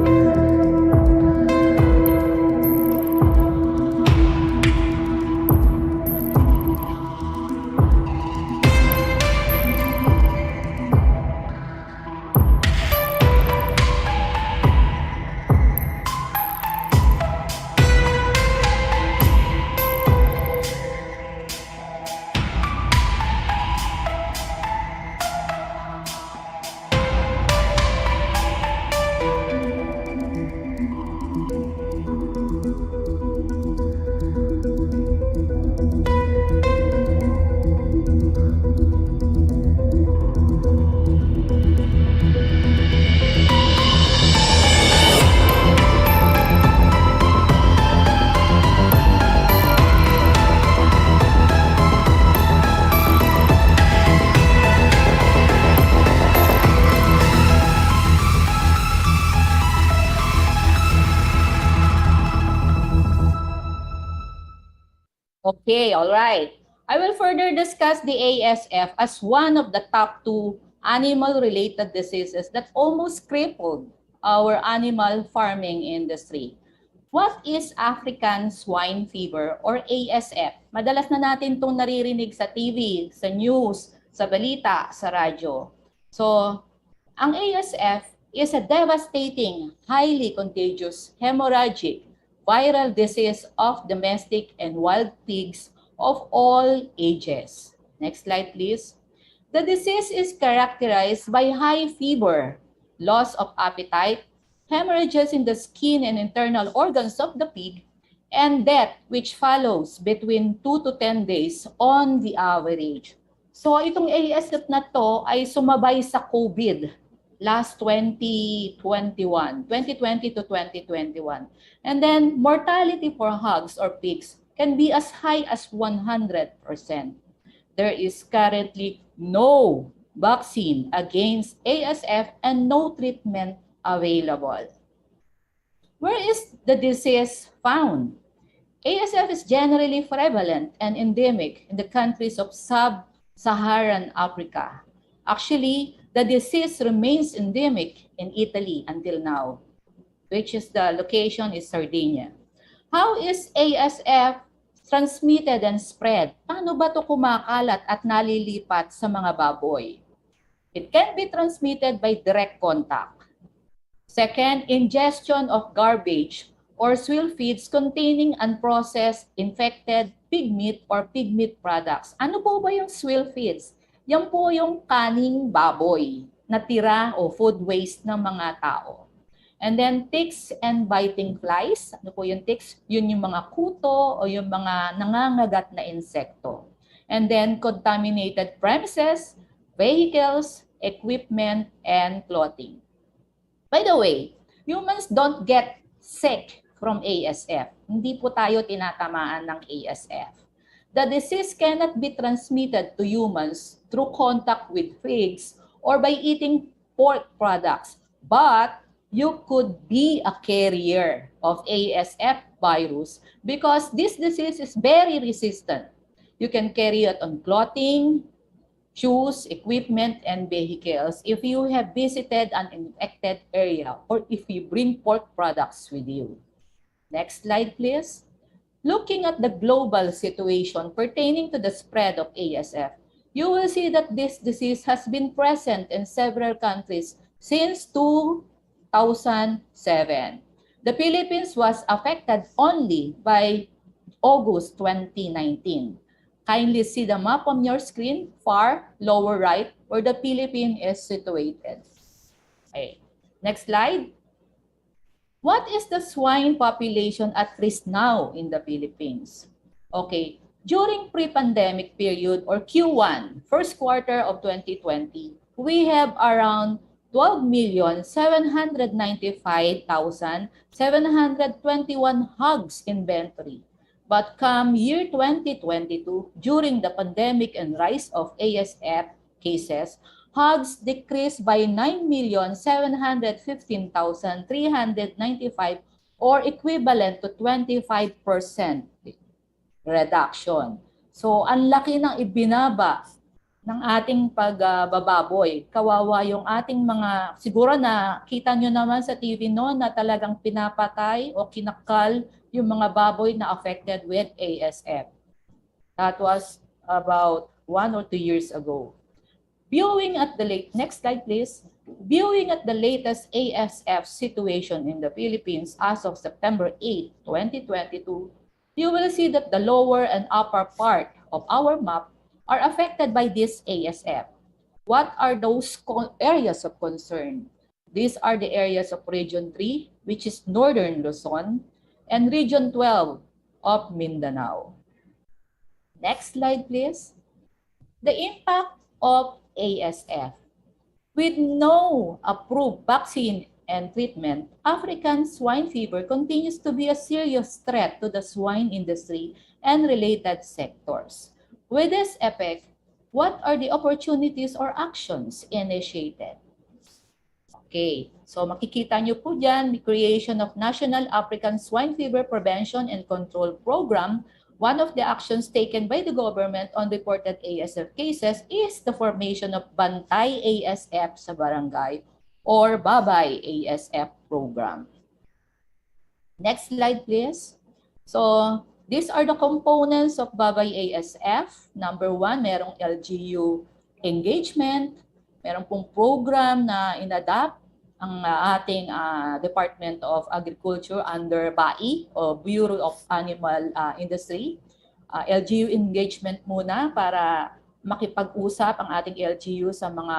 Okay, all right. I will further discuss the ASF as one of the top 2 animal-related diseases that almost crippled our animal farming industry. What is African swine fever or ASF? Madalas na natin itong naririnig sa TV, sa news, sa balita, sa radyo. So, ang ASF is a devastating, highly contagious, hemorrhagic, viral disease of domestic and wild pigs of all ages. Next slide, please. The disease is characterized by high fever, loss of appetite, hemorrhages in the skin and internal organs of the pig, and death which follows between 2 to 10 days on the average. So itong ASF na to ay sumabay sa COVID last 2020 to 2021. And then mortality for hogs or pigs can be as high as 100%. There is currently no vaccine against ASF and no treatment available. Where is the disease found? ASF is generally prevalent and endemic in the countries of sub-Saharan Africa. Actually, the disease remains endemic in Italy until now, which is the location is Sardinia. How is ASF transmitted and spread? Paano ba ito kumakalat at nalilipat sa mga baboy? It can be transmitted by direct contact. Second, ingestion of garbage or swill feeds containing unprocessed, infected pig meat or pig meat products. Ano po ba yung swill feeds? Yan po yung kaning baboy na tira o food waste ng mga tao. And then ticks and biting flies. Ano po yung ticks? Yun yung mga kuto o yung mga nangangagat na insekto. And then contaminated premises, vehicles, equipment, and clothing. By the way, humans don't get sick from ASF. Hindi po tayo tinatamaan ng ASF. The disease cannot be transmitted to humans through contact with pigs or by eating pork products. But you could be a carrier of ASF virus because this disease is very resistant. You can carry it on clothing, shoes, equipment, and vehicles if you have visited an infected area or if you bring pork products with you. Next slide, please. Looking at the global situation pertaining to the spread of ASF, you will see that this disease has been present in several countries since 2007. The Philippines was affected only by August 2019. Kindly see the map on your screen, far lower right, where the Philippines is situated. Okay. Next slide. What is the swine population at risk now in the Philippines? Okay, during pre-pandemic period or Q1, first quarter of 2020, we have around 12,795,721 hogs inventory. But come year 2022, during the pandemic and rise of ASF cases, hogs decreased by 9,715,395 or equivalent to 25% reduction. So, ang laki ng ibinaba ng ating pagbababoy. Kawawa yung ating mga, siguro na kita nyo naman sa TV noon na talagang pinapatay o kinakal yung mga baboy na affected with ASF. That was about 1 or 2 years ago. Viewing at the next slide, please. Viewing at the latest ASF situation in the Philippines as of September 8, 2022, you will see that the lower and upper part of our map are affected by this ASF. What are those areas of concern? These are the areas of Region 3, which is Northern Luzon, and Region 12 of Mindanao. Next slide, please. The impact of ASF. With no approved vaccine and treatment, African swine fever continues to be a serious threat to the swine industry and related sectors. With this effect, what are the opportunities or actions initiated? Okay, so makikita nyo po dyan the creation of National African Swine Fever Prevention and Control Program One of the actions taken by the government on reported ASF cases is the formation of Bantay ASF sa barangay or Babay ASF program. Next slide, please. So, these are the components of Babay ASF. Number 1, merong LGU engagement. Meron pong program na inadapt ang ating Department of Agriculture under BAI o Bureau of Animal Industry. LGU engagement muna para makipag-usap ang ating LGU sa mga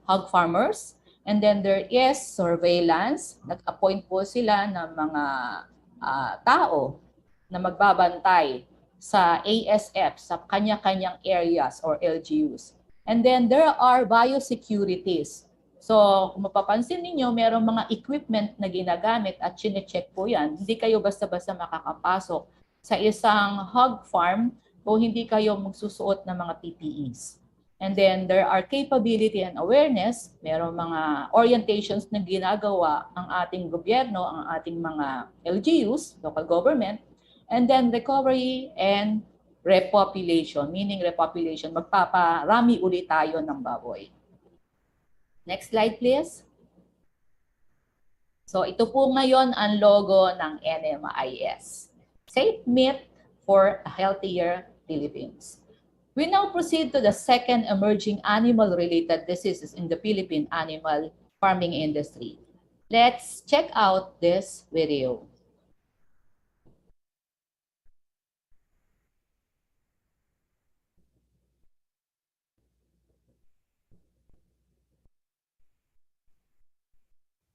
hog farmers. And then there is surveillance. Nag-appoint po sila ng mga tao na magbabantay sa ASF sa kanya-kanyang areas or LGUs. And then there are biosecurities. So kung mapapansin ninyo, merong mga equipment na ginagamit at chine-check po yan. Hindi kayo basta-basta makakapasok sa isang hog farm kung hindi kayo magsusuot ng mga PPEs. And then there are capability and awareness. Merong mga orientations na ginagawa ang ating gobyerno, ang ating mga LGUs, local government. And then recovery and repopulation, meaning repopulation, magpaparami ulit tayo ng baboy. Next slide, please. So ito po ngayon ang logo ng NMIS. Safe Meat for a Healthier Philippines. We now proceed to the second emerging animal-related diseases in the Philippine animal farming industry. Let's check out this video.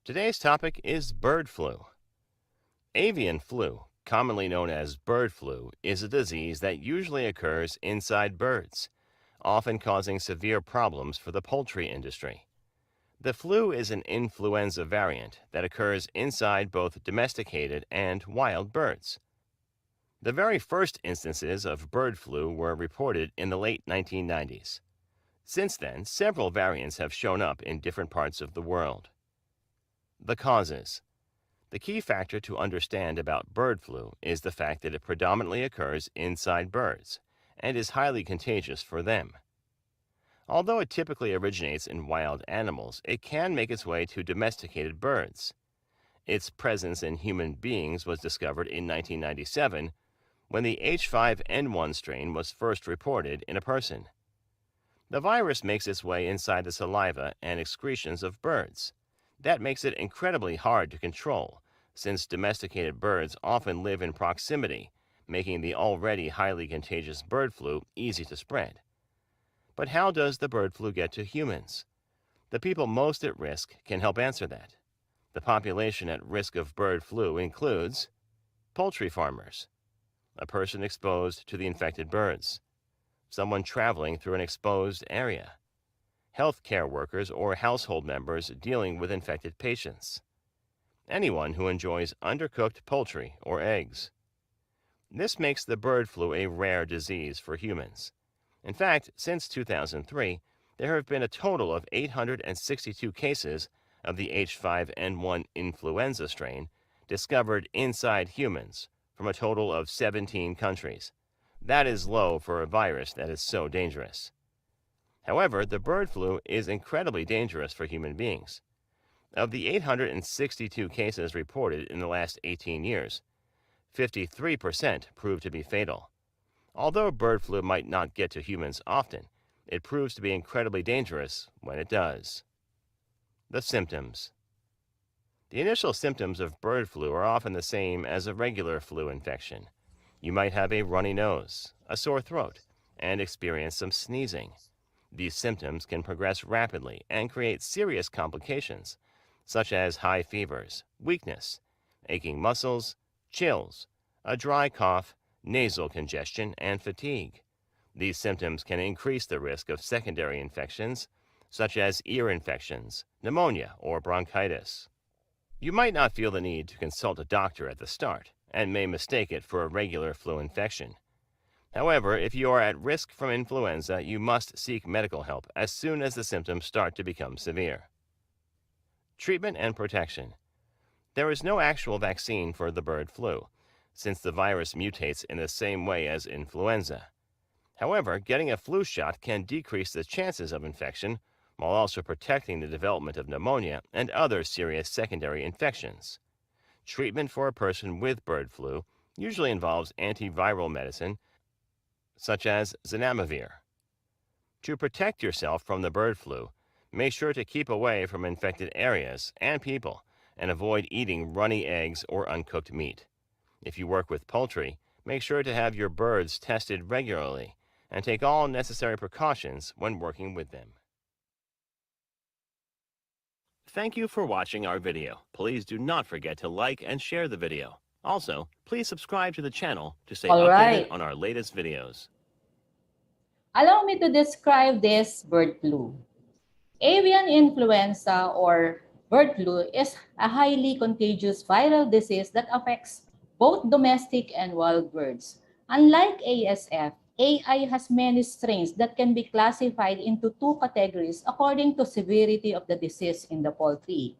Today's topic is bird flu. Avian flu, commonly known as bird flu, is a disease that usually occurs inside birds, often causing severe problems for the poultry industry. The flu is an influenza variant that occurs inside both domesticated and wild birds. The very first instances of bird flu were reported in the late 1990s. Since then, several variants have shown up in different parts of the world. The causes. The key factor to understand about bird flu is the fact that it predominantly occurs inside birds and is highly contagious for them. Although it typically originates in wild animals, it can make its way to domesticated birds. Its presence in human beings was discovered in 1997 when the H5N1 strain was first reported in a person. The virus makes its way inside the saliva and excretions of birds. That makes it incredibly hard to control, since domesticated birds often live in proximity, making the already highly contagious bird flu easy to spread. But how does the bird flu get to humans? The people most at risk can help answer that. The population at risk of bird flu includes poultry farmers, a person exposed to the infected birds, someone traveling through an exposed area, healthcare workers or household members dealing with infected patients, anyone who enjoys undercooked poultry or eggs. This makes the bird flu a rare disease for humans. In fact, since 2003, there have been a total of 862 cases of the H5N1 influenza strain discovered inside humans from a total of 17 countries. That is low for a virus that is so dangerous. However, the bird flu is incredibly dangerous for human beings. Of the 862 cases reported in the last 18 years, 53% proved to be fatal. Although bird flu might not get to humans often, it proves to be incredibly dangerous when it does. The symptoms. The initial symptoms of bird flu are often the same as a regular flu infection. You might have a runny nose, a sore throat, and experience some sneezing. These symptoms can progress rapidly and create serious complications, such as high fevers, weakness, aching muscles, chills, a dry cough, nasal congestion, and fatigue. These symptoms can increase the risk of secondary infections, such as ear infections, pneumonia, or bronchitis. You might not feel the need to consult a doctor at the start and may mistake it for a regular flu infection. However, if you are at risk from influenza, you must seek medical help as soon as the symptoms start to become severe. Treatment and protection. There is no actual vaccine for the bird flu, since the virus mutates in the same way as influenza. However, getting a flu shot can decrease the chances of infection while also protecting the development of pneumonia and other serious secondary infections. Treatment for a person with bird flu usually involves antiviral medicine such as zanamivir. To protect yourself from the bird flu, make sure to keep away from infected areas and people and avoid eating runny eggs or uncooked meat. If you work with poultry, make sure to have your birds tested regularly and take all necessary precautions when working with them. Thank you for watching our video. Please do not forget to like and share the video. Also, please subscribe to the channel to stay All updated right. on our latest videos. Allow me to describe this bird flu. Avian influenza or bird flu is a highly contagious viral disease that affects both domestic and wild birds. Unlike ASF, AI has many strains that can be classified into two categories according to severity of the disease in the poultry.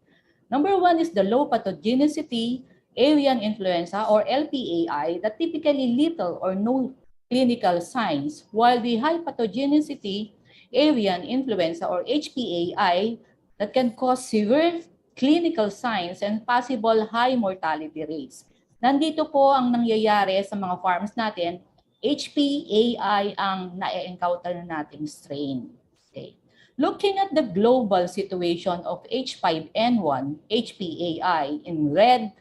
Number one is the low pathogenicity avian influenza or LPAI that typically little or no clinical signs, while the high pathogenicity avian influenza or HPAI that can cause severe clinical signs and possible high mortality rates. Nandito po ang nangyayari sa mga farms natin, HPAI ang na-encounter nating strain. Okay. Looking at the global situation of H5N1, HPAI in red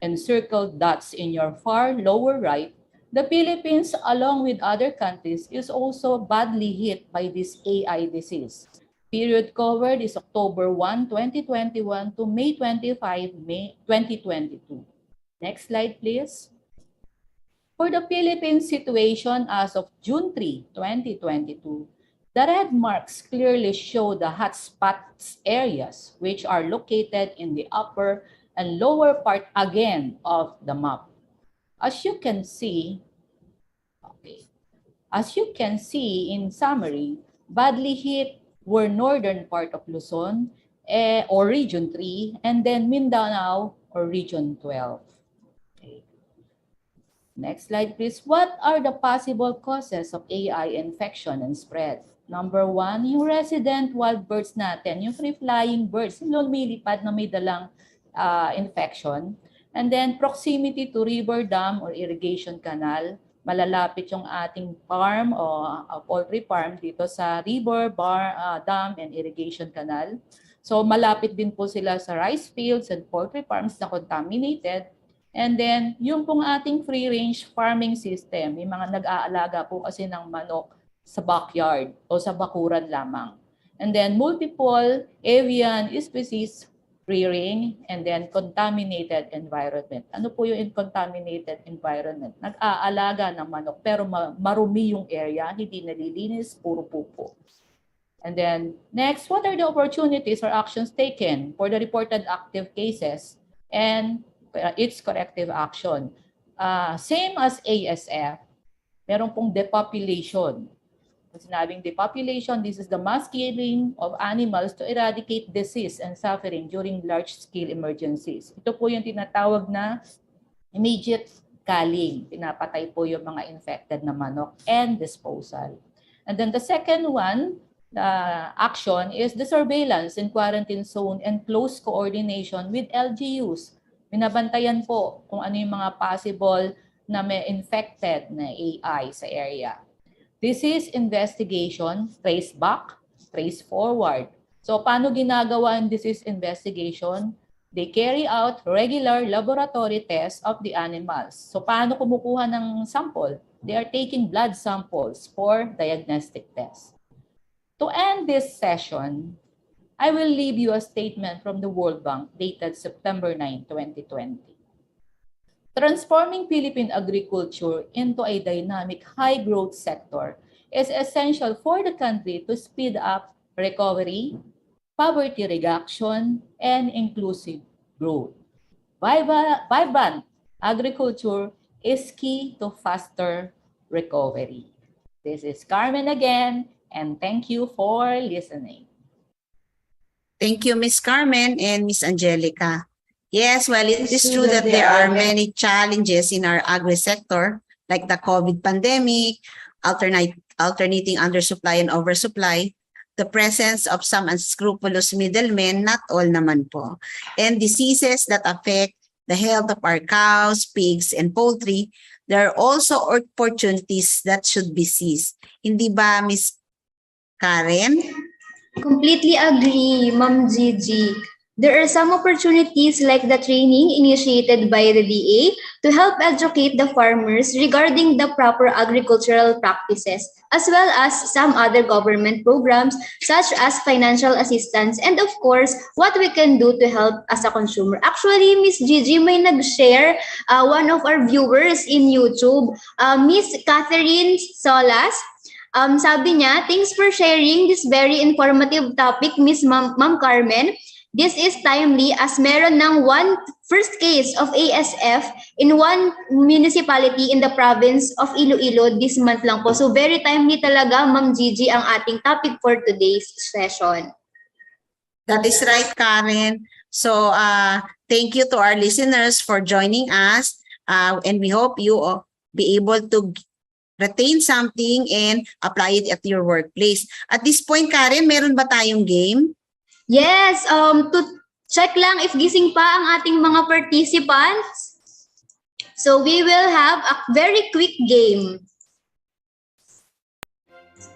encircled dots in your far lower right, the Philippines, along with other countries, is also badly hit by this AI disease. Period covered is October 1, 2021 to May 25, 2022. Next slide, please. For the Philippine situation as of June 3, 2022, the red marks clearly show the hotspots areas which are located in the upper and lower part again of the map. As you can see in summary, badly hit were northern part of Luzon or Region 3 and then Mindanao or Region 12. Next slide, please. What are the possible causes of AI infection and spread? Number one, yung resident wild birds natin, yung free-flying birds, yung lumilipad na may dalang infection. And then proximity to river, dam, or irrigation canal. Malalapit yung ating farm o poultry farm dito sa river, dam, and irrigation canal. So malapit din po sila sa rice fields and poultry farms na contaminated. And then, yung pong ating free-range farming system, may mga nag-aalaga po kasi ng manok sa backyard o sa bakuran lamang. And then, multiple avian species rearing and then contaminated environment. Ano po yung contaminated environment? Nag-aalaga ng manok pero marumi yung area, hindi nalilinis, puro pupo. And then, next, what are the opportunities or actions taken for the reported active cases and its corrective action? Same as ASF, meron pong depopulation. Kung sinabing depopulation, this is the mass killing of animals to eradicate disease and suffering during large-scale emergencies. Ito po yung tinatawag na immediate culling. Pinapatay po yung mga infected na manok and disposal. And then the second one, the action is the surveillance in quarantine zone and close coordination with LGUs. Binabantayan po kung ano yung mga possible na may infected na AI sa area. Disease investigation, trace back, trace forward. So paano ginagawa ang disease investigation? They carry out regular laboratory tests of the animals. So paano kumukuha ng sample? They are taking blood samples for diagnostic tests. To end this session, I will leave you a statement from the World Bank dated September 9, 2020. Transforming Philippine agriculture into a dynamic high-growth sector is essential for the country to speed up recovery, poverty reduction, and inclusive growth. Vibrant agriculture is key to faster recovery. This is Carmen again, and thank you for listening. Thank you, Miss Carmen and Miss Angelica. Yes, well, it is true that there are many challenges in our agri-sector, like the COVID pandemic, alternating undersupply and oversupply, the presence of some unscrupulous middlemen, not all naman po, and diseases that affect the health of our cows, pigs, and poultry. There are also opportunities that should be seized. Hindi ba, Miss Karen? Completely agree, Ma'am Gigi. There are some opportunities like the training initiated by the DA to help educate the farmers regarding the proper agricultural practices, as well as some other government programs such as financial assistance and of course, what we can do to help as a consumer. Actually, Miss Gigi, may nag-share one of our viewers in YouTube, Miss Catherine Solas. Sabi niya, thanks for sharing this very informative topic, Miss Ma'am Carmen. This is timely as meron ng first case of ASF in one municipality in the province of Iloilo this month lang po. So very timely talaga, Ma'am Gigi, ang ating topic for today's session. That is right, Karen. So thank you to our listeners for joining us and we hope you be able to retain something and apply it at your workplace. At this point, Karen, meron ba tayong game? Yes, to check lang if gising pa ang ating mga participants. So we will have a very quick game.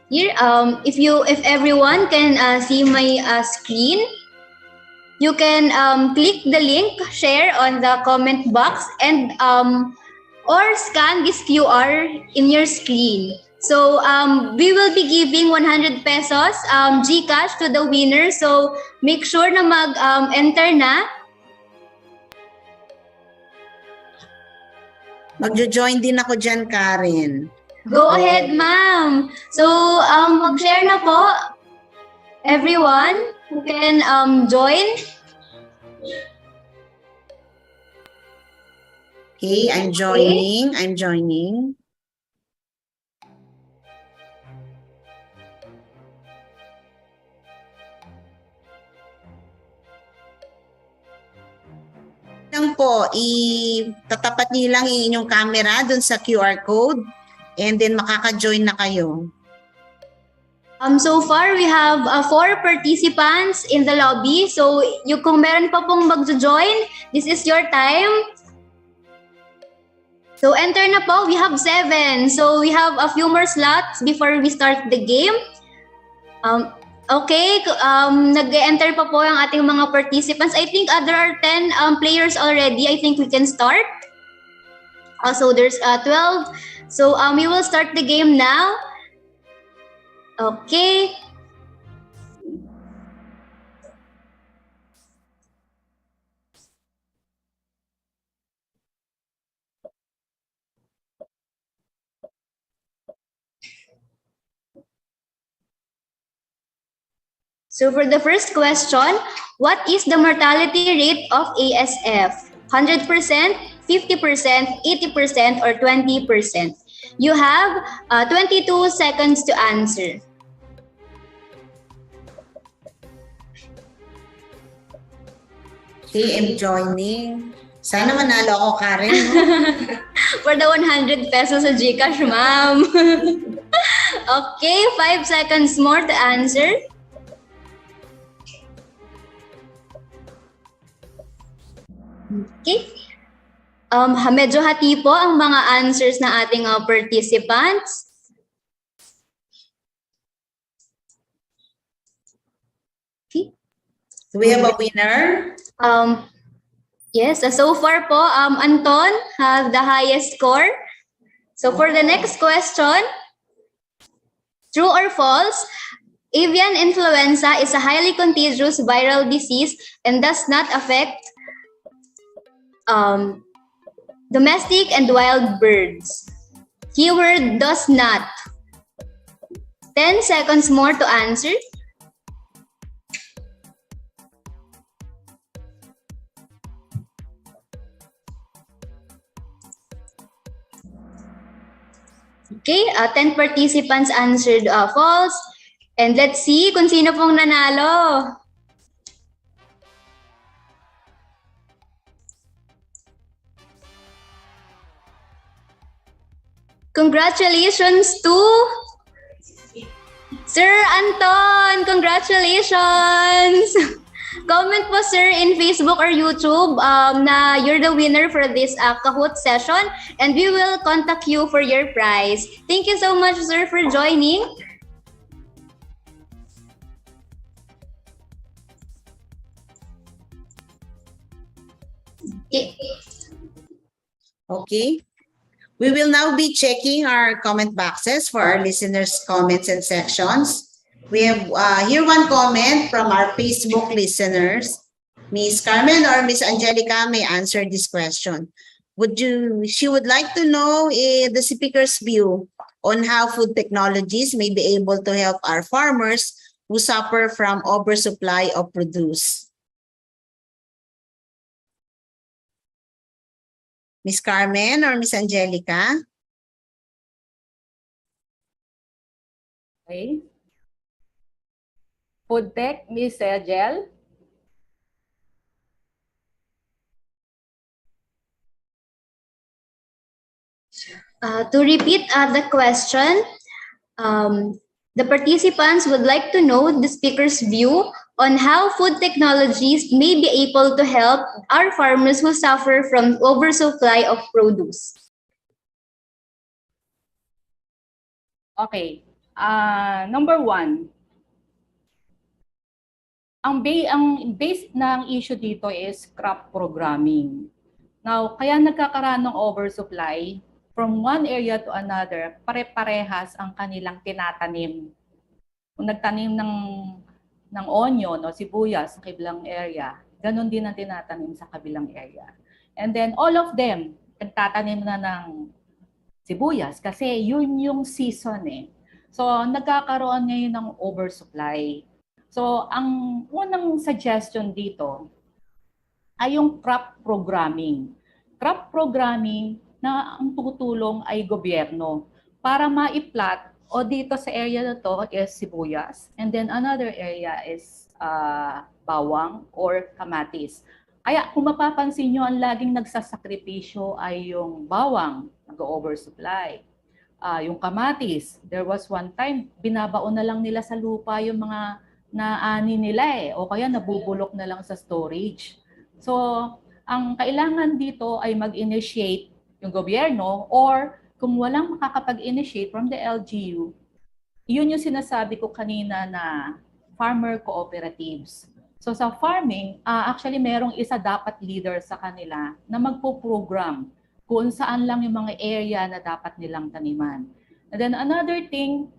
Here, if everyone can see my screen, you can click the link, share on the comment box, and or scan this QR in your screen. So we will be giving 100 pesos GCash to the winner. So make sure na mag-enter na. Magjo-join din ako dyan, Karen. Go ahead, ma'am. So mag-share na po. Everyone who can join. Okay, I'm joining. I'm joining. Lang po, tatapat niyo lang yung inyong camera dun sa QR code and then makaka-join na kayo. So far, we have 4 participants in the lobby. So, kung meron pa pong mag-join, this is your time. So, enter na po. We have 7. So, we have a few more slots before we start the game. Okay, nag-enter pa po ang ating mga participants. I think there are 10 players already. I think we can start. Also, there's 12. So, we will start the game now. Okay. So for the first question, what is the mortality rate of ASF? 100%, 50%, 80%, or 20%? You have 22 seconds to answer. Okay, I'm joining. Sana manalo ako, Karen. No? For the 100 pesos sa GCash, ma'am. Okay, 5 seconds more to answer. Okay. Medyo hati po ang mga answers na ating participants. Okay. Do we have a winner? Yes, so far po, Anton have the highest score. So for the next question, true or false? Avian influenza is a highly contagious viral disease and does not affect domestic and wild birds. Keyword does not. 10 seconds more to answer. Okay, 10 participants answered false. And let's see kung sino pong nanalo. Congratulations to Sir Anton! Congratulations! Comment po, sir, in Facebook or YouTube na you're the winner for this Kahoot session, and we will contact you for your prize. Thank you so much, sir, for joining. Okay. We will now be checking our comment boxes for our listeners' comments and sections. We have here one comment from our Facebook listeners. Miss Carmen or Miss Angelica may answer this question. She would like to know the speaker's view on how food technologies may be able to help our farmers who suffer from oversupply of produce. Miss Carmen or Miss Angelica? Okay. Food Tech, Miss Jel. To repeat the question, the participants would like to know the speaker's view on how food technologies may be able to help our farmers who suffer from oversupply of produce. Okay. Number one, ang base ng issue dito is crop programming. Now, kaya nagkakaroon ng oversupply from one area to another, pare-parehas ang kanilang tinatanim. Kung nagtanim ng onion o sibuyas sa kabilang area, ganun din ang tinatanim sa kabilang area. And then all of them, nagtatanim na ng sibuyas kasi yun yung season eh. So, nagkakaroon ngayon ng oversupply. So, ang unang suggestion dito ay yung crop programming. Crop programming na ang tutulong ay gobyerno para ma-plot o dito sa area na to is sibuyas and then another area is bawang or kamatis. Kaya kung mapapansin nyo, ang laging nagsasakripisyo ay yung bawang, nag-oversupply. Yung kamatis, there was one time, binabaon na lang nila sa lupa yung mga naani nila eh, o kaya nabubulok na lang sa storage. So, ang kailangan dito ay mag-initiate yung gobyerno or kung walang makakapag-initiate from the LGU, yun yung sinasabi ko kanina na farmer cooperatives. So sa farming, actually merong isa dapat leader sa kanila na magpo-program kung saan lang yung mga area na dapat nilang taniman. And then another thing,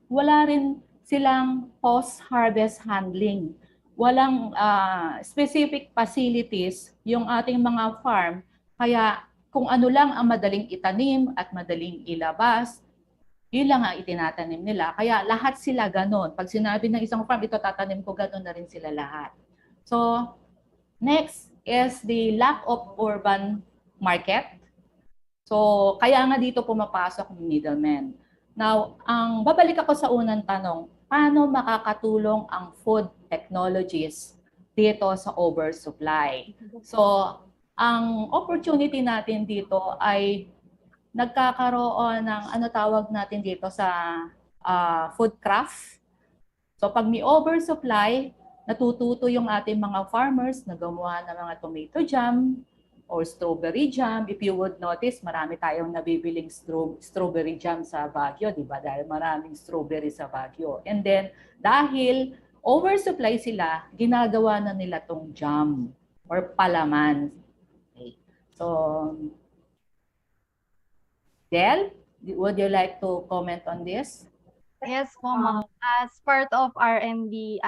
wala rin silang post-harvest handling. Walang specific facilities yung ating mga farm. Kaya kung ano lang ang madaling itanim at madaling ilabas, yun lang ang itinatanim nila. Kaya lahat sila ganon. Pag sinabi ng isang farm, ito tatanim ko, ganon na rin sila lahat. So, next is the lack of urban market. So, kaya nga dito pumapasok yung middlemen. Now, babalik ako sa unang tanong, paano makakatulong ang food technologies dito sa oversupply? So, ang opportunity natin dito ay nagkakaroon ng ano tawag natin dito sa food craft. So pag may oversupply, natututo yung ating mga farmers na gumawa ng mga tomato jam or strawberry jam. If you would notice, marami tayong nabibiling strawberry jam sa Baguio, di ba? Dahil maraming strawberry sa Baguio. And then, dahil oversupply sila, ginagawa na nila tong jam or palaman. Okay. So, Del, would you like to comment on this? Yes po, ma'am. As part of R&D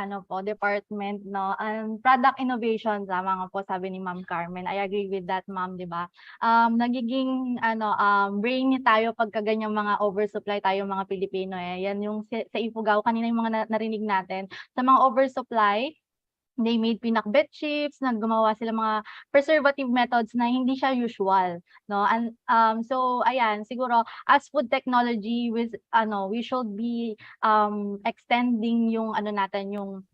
department, no, product innovation, tama nga po sabi ni Ma'am Carmen. I agree with that, ma'am, di ba? Nagiging brainy tayo pagka ganyang mga oversupply tayo mga Pilipino eh. Yan yung sa Ifugao kanina yung mga narinig natin. Sa mga oversupply, they made pinakbet chips, gumawa sila mga preservative methods na hindi siya usual, no? And so ayan, siguro as food technology with we should be extending yung natin yung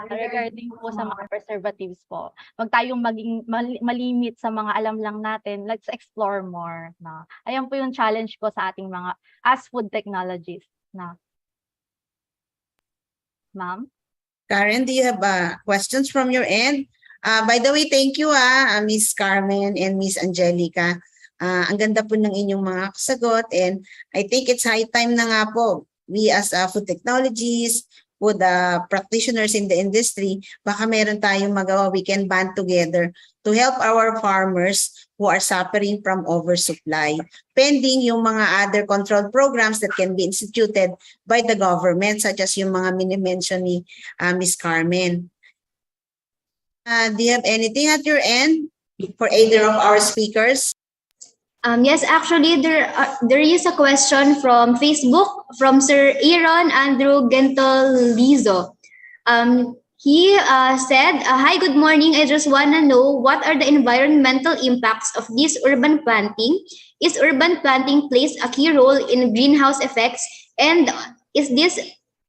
regarding po sa mga preservatives po, wag tayong maging malimit sa mga alam lang natin. Let's explore more. Na. Ayan po yung challenge ko sa ating mga as food technologists. Na. Ma'am? Karen, do you have questions from your end? By the way, thank you Miss Carmen and Miss Angelica. Ang ganda po ng inyong mga kasagot, and I think it's high time na nga po. We as food technologists, food practitioners in the industry, baka meron tayong magawa. We can band together to help our farmers who are suffering from oversupply, pending yung mga other control programs that can be instituted by the government, such as yung mga mini-mention ni Ms. Carmen. Do you have anything at your end for either of our speakers? Yes, actually, there is a question from Facebook from Sir Aaron Andrew Gentolizo. He said, "Hi, good morning. I just want to know what are the environmental impacts of this urban planting? Is urban planting plays a key role in greenhouse effects? And is this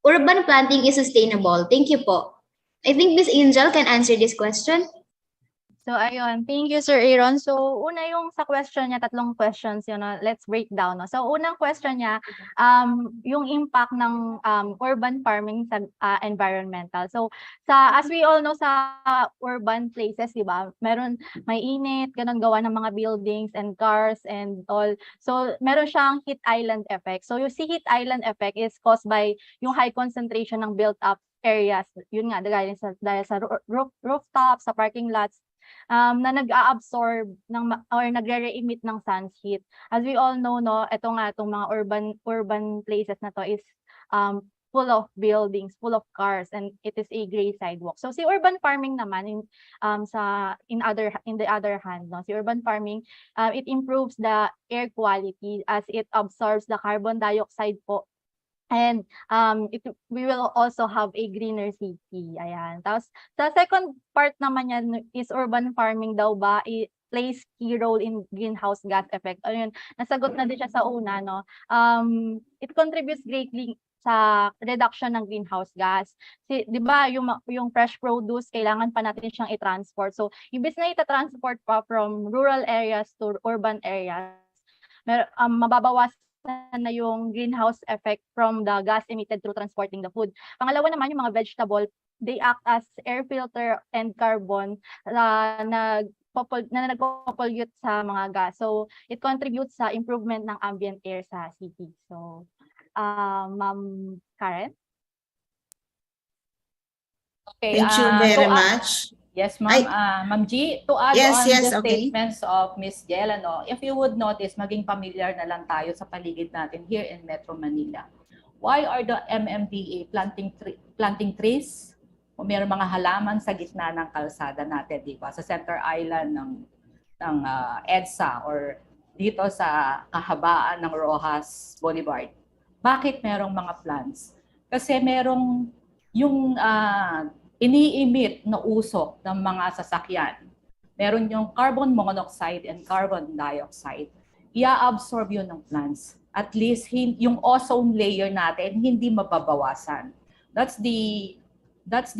urban planting is sustainable?" Thank you po. I think Miss Angel can answer this question. So ayun, thank you Sir Aaron. So una yung sa question niya, tatlong questions yun, let's break down. No? So unang question niya, yung impact ng urban farming sa environmental. So as we all know sa urban places, di ba? May init, ganun gawa ng mga buildings and cars and all. So meron siyang heat island effect. So yung heat island effect is caused by yung high concentration ng built up areas. Yun nga, dahil sa rooftop, sa parking lots, na nag-a-absorb or nagre-re-emit ng sun's heat. As we all know, no, itong mga urban places na to is full of buildings, full of cars, and it is a gray sidewalk. So si urban farming naman in the other hand, no, si urban farming it improves the air quality as it absorbs the carbon dioxide po. And we will also have a greener city. Ayan. Tapos sa second part naman yan is urban farming daw ba plays key role in greenhouse gas effect. Ayun, nasagot na din siya sa una, no. It contributes greatly sa reduction ng greenhouse gas. 'Di ba, yung fresh produce kailangan pa natin siyang i-transport. So, imbes na i-transport pa from rural areas to urban areas, mababawasan na yung greenhouse effect from the gas emitted through transporting the food. Pangalawa naman, yung mga vegetable, they act as air filter and carbon na nagpo-pollute sa mga gas. So, it contributes sa improvement ng ambient air sa city. So, Ma'am Karen? Okay, thank you very much. Yes, Ma'am. Ma'am G, to add on the okay. statements of Ms. Jella, no, if you would notice, maging familiar na lang tayo sa paligid natin here in Metro Manila. Why are the MMDA planting trees? O mayroong mga halaman sa gitna ng kalsada natin, di ba? Sa center island ng EDSA or dito sa kahabaan ng Rojas Boulevard. Bakit merong mga plants? Kasi merong yung ini-emit na usok ng mga sasakyan. Meron yung carbon monoxide and carbon dioxide. Ia-absorb yun ng plants. At least yung ozone layer natin hindi mababawasan. That's the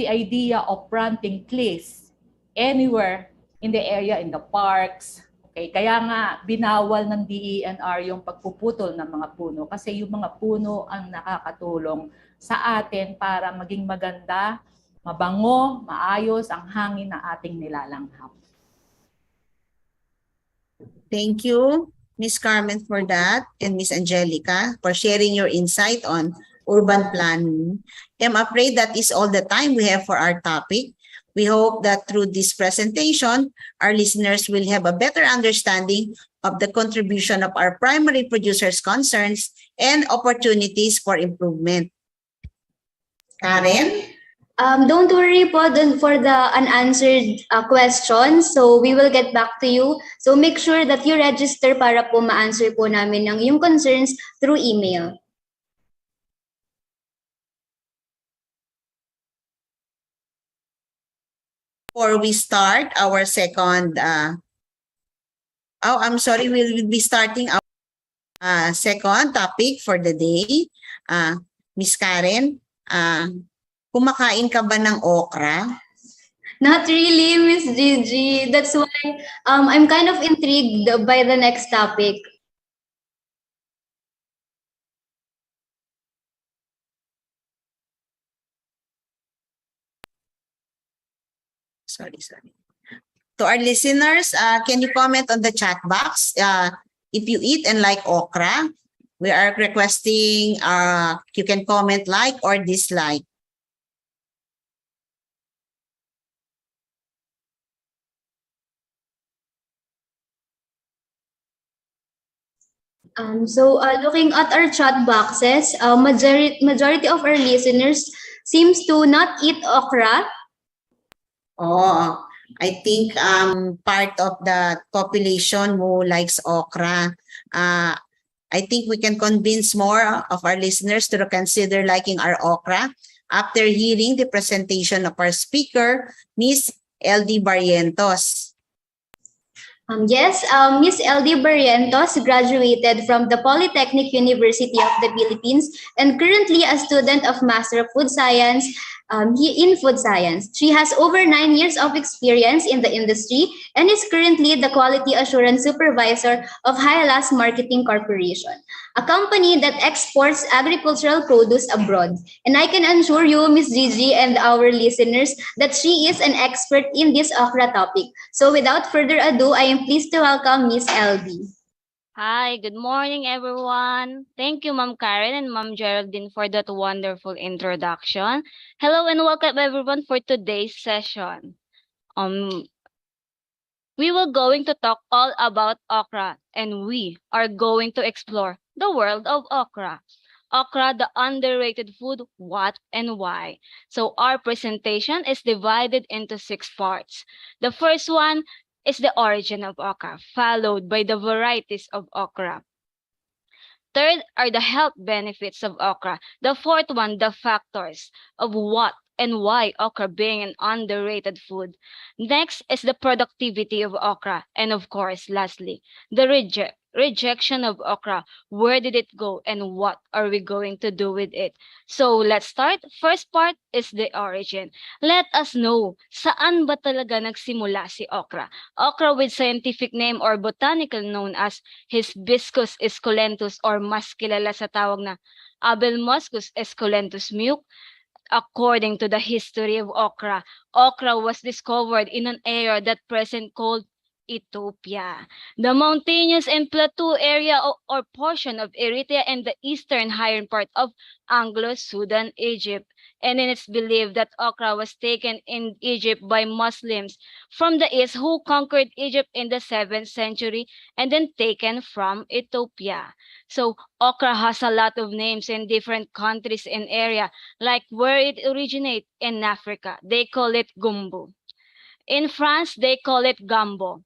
idea of planting trees anywhere in the area, in the parks. Okay, kaya nga binawal ng DENR yung pagpuputol ng mga puno kasi yung mga puno ang nakakatulong sa atin para maging maganda, mabango, maayos ang hangin na ating nilalanghap. Thank you, Ms. Carmen, for that, and Ms. Angelica for sharing your insight on urban planning. I'm afraid that is all the time we have for our topic. We hope that through this presentation, our listeners will have a better understanding of the contribution of our primary producers' concerns and opportunities for improvement. Karen? Don't worry po for the unanswered questions. So we will get back to you. So make sure that you register para po ma-answer po namin ng iyong concerns through email. Before we start our second, I'm sorry, we'll be starting our second topic for the day. Ms. Karen, kumakain ka ba ng okra? Not really, Miss Gigi. That's why I'm kind of intrigued by the next topic. Sorry. To our listeners, can you comment on the chat box if you eat and like okra? We are requesting you can comment like or dislike. Looking at our chat boxes, majority of our listeners seems to not eat okra. Oh, I think part of the population who likes okra. I think we can convince more of our listeners to consider liking our okra after hearing the presentation of our speaker, Miss LD Barrientos. Yes, Miss LD Barrientos graduated from the Polytechnic University of the Philippines and currently a student of Master of Food Science in Food Science. She has over 9 years of experience in the industry and is currently the Quality Assurance Supervisor of Highlas Marketing Corporation, a company that exports agricultural produce abroad. And I can assure you, Miss Gigi and our listeners, that she is an expert in this okra topic. So without further ado, I am pleased to welcome Miss LB. Hi, good morning everyone. Thank you Ma'am Karen and Ma'am Geraldine for that wonderful introduction. Hello and welcome everyone for today's session. We will going to talk all about okra and we are going to explore the world of okra. Okra, the underrated food, what and why. So our presentation is divided into 6 parts. The first one is the origin of okra, followed by the varieties of okra. Third are the health benefits of okra. The fourth one, the factors of what and why okra being an underrated food. Next is the productivity of okra. And of course, lastly, the rejection of okra. Where did it go and what are we going to do with it? So let's start. First part is the origin. Let us know, saan ba talaga nagsimula si okra? Okra with scientific name or botanical known as Hibiscus esculentus or mas kilala sa tawag na Abelmoschus esculentus mute. According to the history of okra, okra was discovered in an area that present called Ethiopia, the mountainous and plateau area or portion of Eritrea and the eastern higher part of Anglo-Sudan Egypt. And it is believed that okra was taken in Egypt by Muslims from the east who conquered Egypt in the 7th century and then taken from Ethiopia. So okra has a lot of names in different countries and area, like where it originates in Africa, they call it gumbo. In France, they call it gambo.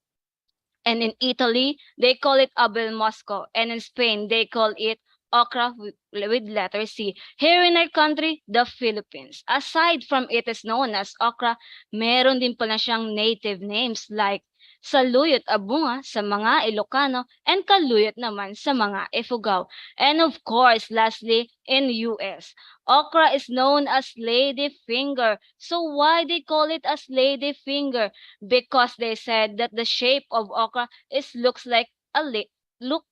And in Italy, they call it abel mosco. And in Spain, they call it okra with letter C. Here in our country, the Philippines. Aside from it is known as okra, meron din pala siyang native names like saluyot abunga sa mga Ilocano and kaluyot naman sa mga Ifugao. And of course, lastly, in US, okra is known as lady finger. So why they call it as lady finger? Because they said that the shape of okra looks like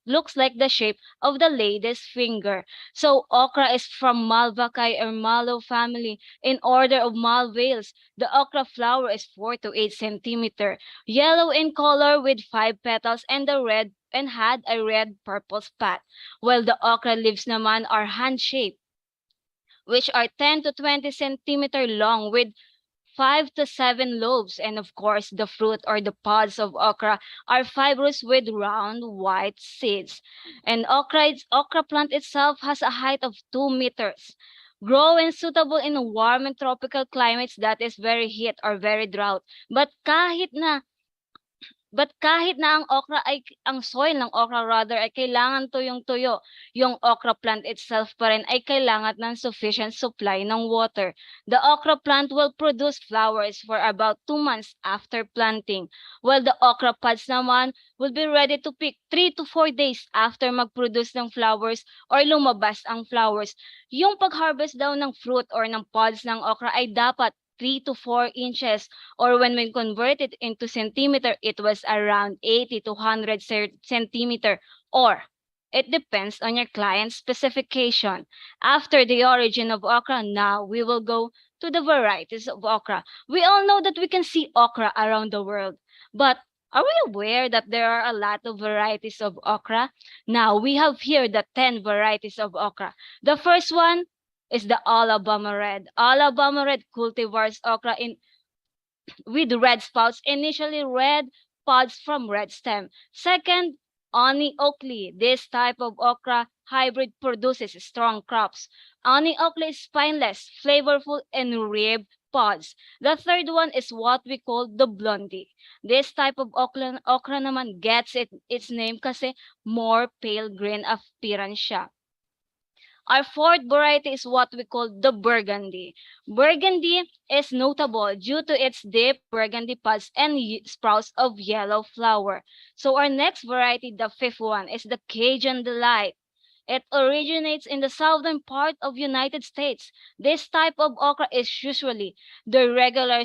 looks like the shape of the lady's finger. So okra is from Malvaceae or mallow family in order of malvaceae. The okra flower is 4 to 8 centimeter, yellow in color with 5 petals and had a red purple spot. While the okra leaves naman are hand shaped, which are 10 to 20 centimeter long with 5 to 7 lobes, and of course, the fruit or the pods of okra are fibrous with round white seeds. And okra plant itself has a height of 2 meters. Grow and suitable in warm and tropical climates that is very heat or very drought. But kahit na But kahit na ang soil ng okra rather ay kailangan tuyong-tuyo, yung okra plant itself pa rin ay kailangan ng sufficient supply ng water. The okra plant will produce flowers for about 2 months after planting, while the okra pods naman will be ready to pick 3 to 4 days after mag-produce ng flowers or lumabas ang flowers. Yung pag-harvest daw ng fruit or ng pods ng okra ay dapat 3 to 4 inches, or when we convert it into centimeter, it was around 80 to 100 centimeter, or it depends on your client's specification. After the origin of okra, now we will go to the varieties of okra. We all know that we can see okra around the world, but are we aware that there are a lot of varieties of okra? Now we have here the 10 varieties of okra. The first one is the Alabama Red. Alabama Red cultivars okra with red spouts, initially red pods from red stem. Second, Oni Oakley. This type of okra hybrid produces strong crops. Oni Oakley is spineless, flavorful, and rib pods. The third one is what we call the Blondie. This type of okra naman gets its name kasi more pale green appearance siya. Our fourth variety is what we call the Burgundy. Burgundy is notable due to its deep burgundy pods and sprouts of yellow flower. So our next variety, the fifth one, is the Cajun Delight. It originates in the southern part of United States. This type of okra is usually the regular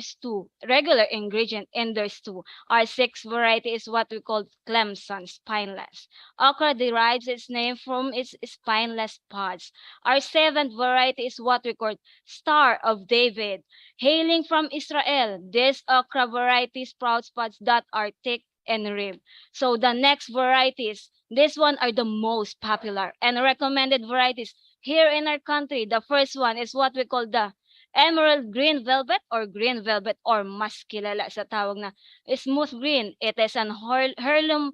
ingredient in their stew. Our sixth variety is what we call Clemson spineless. Okra derives its name from its spineless pods. Our seventh variety is what we call Star of David. Hailing from Israel, this okra variety sprouts pods that are thick and rib. So the next varieties, this one are the most popular and recommended varieties here in our country. The first one is what we call the emerald green velvet or mas kilala sa tawag na smooth green. It is an heirloom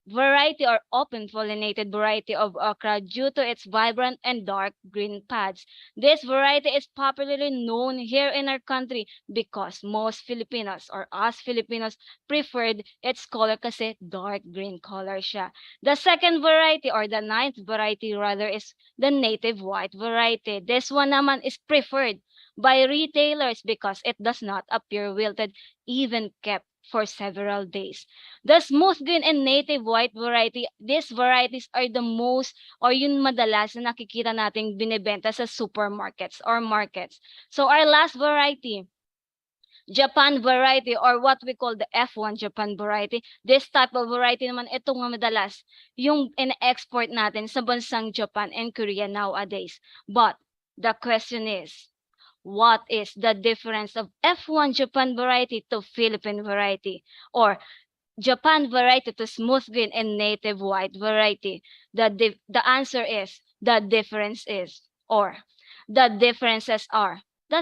variety or open pollinated variety of okra due to its vibrant and dark green pads. This variety is popularly known here in our country because most Filipinos or us Filipinos preferred its color kasi dark green color siya. The second variety or the ninth variety rather is the native white variety. This one naman is preferred by retailers because it does not appear wilted even kept for several days. The smooth green and native white variety, these varieties are the most or yun madalas na nakikita nating binebenta sa supermarkets or markets. So our last variety, Japan variety or what we call the F1 Japan variety. This type of variety naman, ito nga madalas yung in-export natin sa bansang Japan and Korea nowadays. But the question is, what is the difference of F1 Japan variety to Philippine variety or Japan variety to smooth green and native white variety? The answer is the differences are the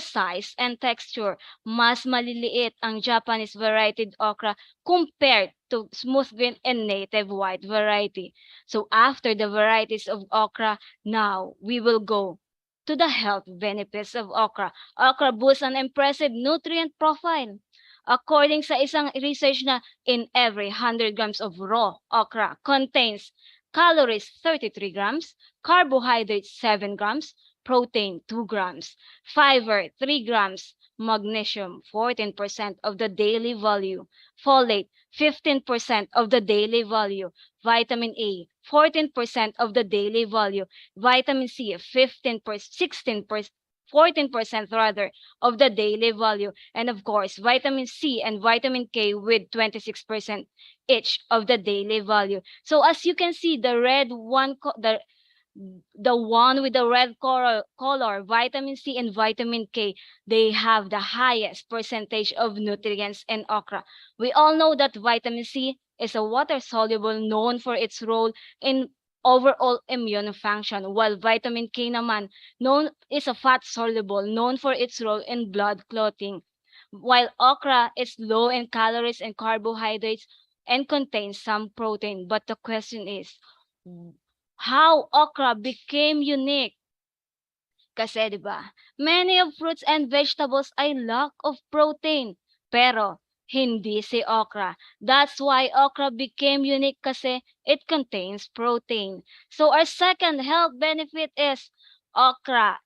size and texture. Mas maliliit ang Japanese variety okra compared to smooth green and native white variety. So after the varieties of okra, now we will go to the health benefits of okra. Okra boasts an impressive nutrient profile. According sa isang research na in every 100 grams of raw okra contains calories 33 grams, carbohydrates 7 grams, protein 2 grams, fiber 3 grams, magnesium 14% of the daily value, folate 15% of the daily value, vitamin A 14% of the daily value, vitamin C 14% rather of the daily value, and of course vitamin C and vitamin K with 26% each of the daily value. So as you can see, the red one the one with the red color, vitamin C and vitamin K, they have the highest percentage of nutrients in okra. We all know that vitamin C is a water soluble known for its role in overall immune function, while vitamin K naman known is a fat soluble known for its role in blood clotting. While okra is low in calories and carbohydrates and contains some protein. But the question is, how okra became unique? Kasi 'di ba, many of fruits and vegetables ay lack of protein. Pero Hindi si okra. That's why okra became unique kasi it contains protein. So our second health benefit is okra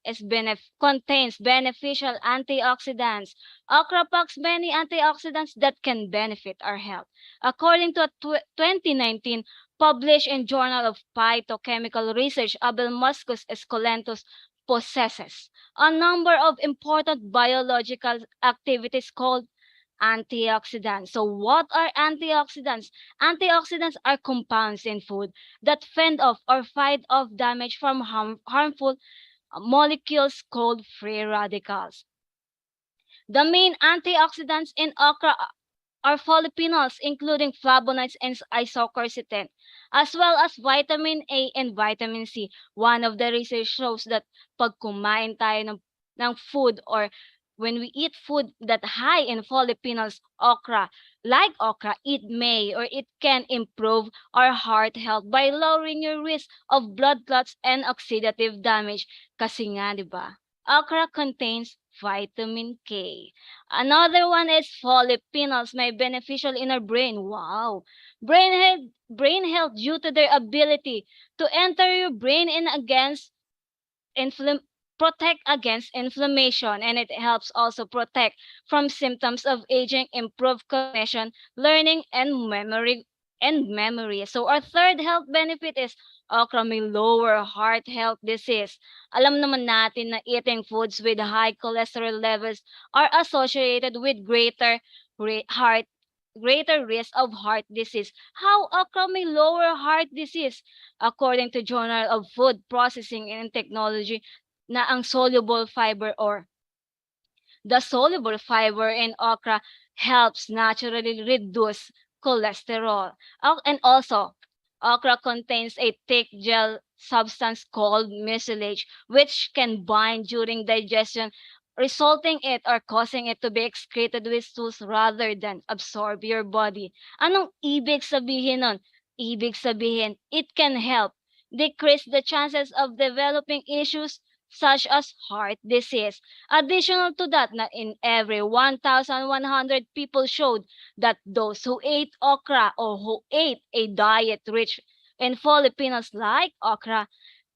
contains beneficial antioxidants. Okra packs many antioxidants that can benefit our health. According to a 2019 published in Journal of Phytochemical Research, Abelmuscus esculentus possesses a number of important biological activities called antioxidants. So what are antioxidants? Antioxidants are compounds in food that fend off or fight off damage from harmful molecules called free radicals. The main antioxidants in okra are polyphenols, including flavonoids and isoquercetin, as well as vitamin A and vitamin C. One of the research shows that pag kumain tayo ng food or when we eat food that high in polyphenols, okra, it may or it can improve our heart health by lowering your risk of blood clots and oxidative damage. Kasi nga, di ba? Okra contains vitamin K. Another one is polyphenols may beneficial in our brain. Wow. Brain health due to their ability to enter your brain and protect against inflammation, and it helps also protect from symptoms of aging, improve cognition, learning and memory. So our third health benefit is okra may lower heart health disease. Alam naman natin na eating foods with high cholesterol levels are associated with greater risk of heart disease. How okra may lower heart disease? According to Journal of Food Processing and Technology, na ang soluble fiber or the soluble fiber in okra helps naturally reduce cholesterol. And also, okra contains a thick gel substance called mucilage, which can bind during digestion, resulting it or causing it to be excreted with stools rather than absorb your body. Anong ibig sabihin nun? Ibig sabihin, it can help decrease the chances of developing issues such as heart disease. Additional to that, na in every 1,100 people showed that those who ate okra or who ate a diet rich in polyphenols like okra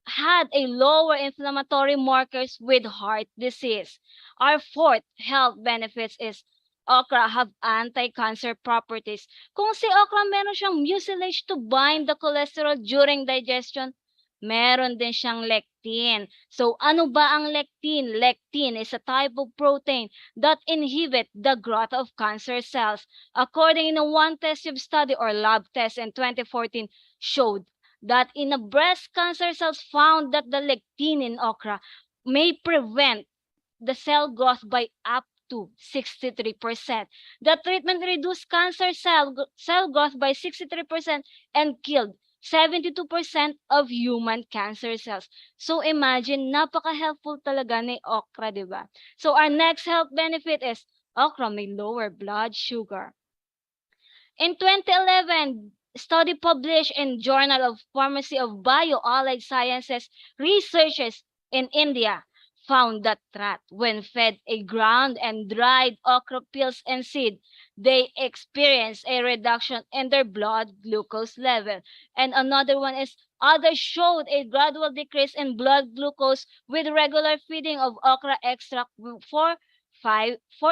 had a lower inflammatory markers with heart disease. Our fourth health benefits is okra have anti-cancer properties. Kung si okra meron siyang mucilage to bind the cholesterol during digestion, meron din siyang lectin. So ano ba ang lectin? Lectin is a type of protein that inhibit the growth of cancer cells. According to one test tube study or lab test in 2014 showed that in a breast cancer cells found that the lectin in okra may prevent the cell growth by up to 63%. The treatment reduced cancer cell growth by 63% and killed 72% of human cancer cells. So imagine, napaka-helpful talaga ni okra, di ba? So our next health benefit is okra may lower blood sugar. In 2011, study published in Journal of Pharmacy of Bio-Allied Sciences, researchers in India found that when fed a ground and dried okra peels and seed, they experienced a reduction in their blood glucose level. And another one is others showed a gradual decrease in blood glucose with regular feeding of okra extract for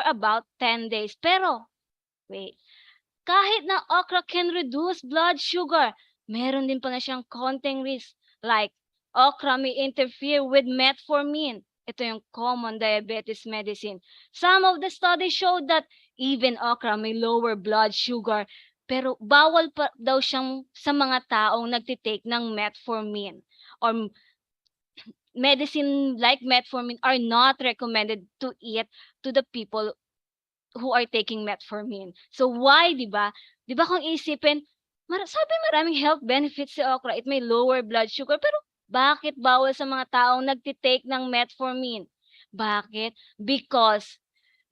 about 10 days. Pero, wait, kahit na okra can reduce blood sugar, meron din pala siyang konting risk. Like, okra may interfere with metformin. Ito yung common diabetes medicine. Some of the studies showed that even okra may lower blood sugar, pero bawal pa daw siyang sa mga taong nagtitake ng metformin or medicine like metformin are not recommended to eat to the people who are taking metformin. So why, 'di ba? 'Di ba kung isipin, sabi maraming health benefits si okra, it may lower blood sugar, pero bakit bawal sa mga taong nagti-take ng metformin? Bakit? Because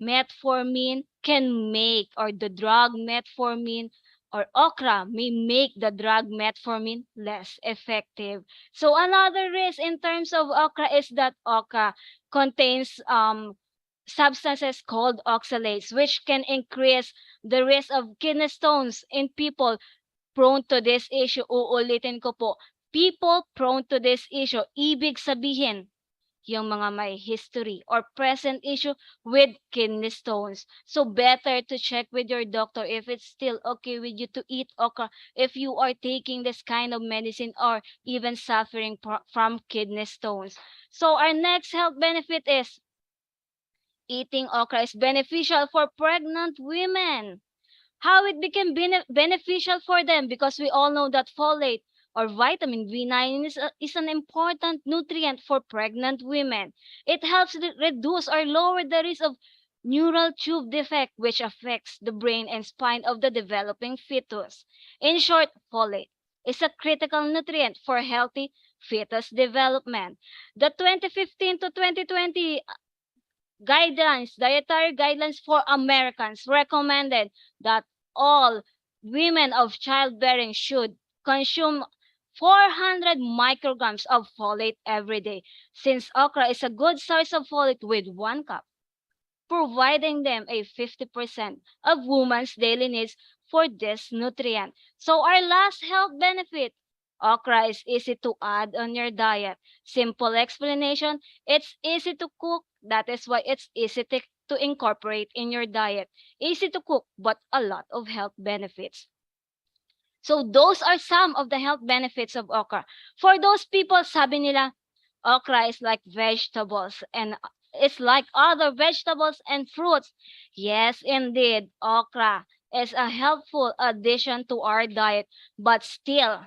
metformin can make or the drug metformin or okra may make the drug metformin less effective. So another risk in terms of okra is that okra contains substances called oxalates, which can increase the risk of kidney stones in people prone to this issue. Uulitin ko po, people prone to this issue, ibig sabihin, yung mga may history or present issue with kidney stones. So better to check with your doctor if it's still okay with you to eat okra if you are taking this kind of medicine or even suffering from kidney stones. So our next health benefit is eating okra is beneficial for pregnant women. How it became beneficial for them? Because we all know that folate or vitamin B9 is an important nutrient for pregnant women. It helps reduce or lower the risk of neural tube defect, which affects the brain and spine of the developing fetus. In short, folate is a critical nutrient for healthy fetus development. The 2015 to 2020 dietary guidelines for Americans recommended that all women of childbearing should consume 400 micrograms of folate every day, since okra is a good source of folate with 1 cup, providing them a 50% of women's daily needs for this nutrient. So our last health benefit, okra is easy to add on your diet. Simple explanation, it's easy to cook. That is why it's easy to incorporate in your diet. Easy to cook, but a lot of health benefits. So those are some of the health benefits of okra. For those people, sabi nila, okra is like vegetables and it's like other vegetables and fruits. Yes, indeed, okra is a helpful addition to our diet, but still,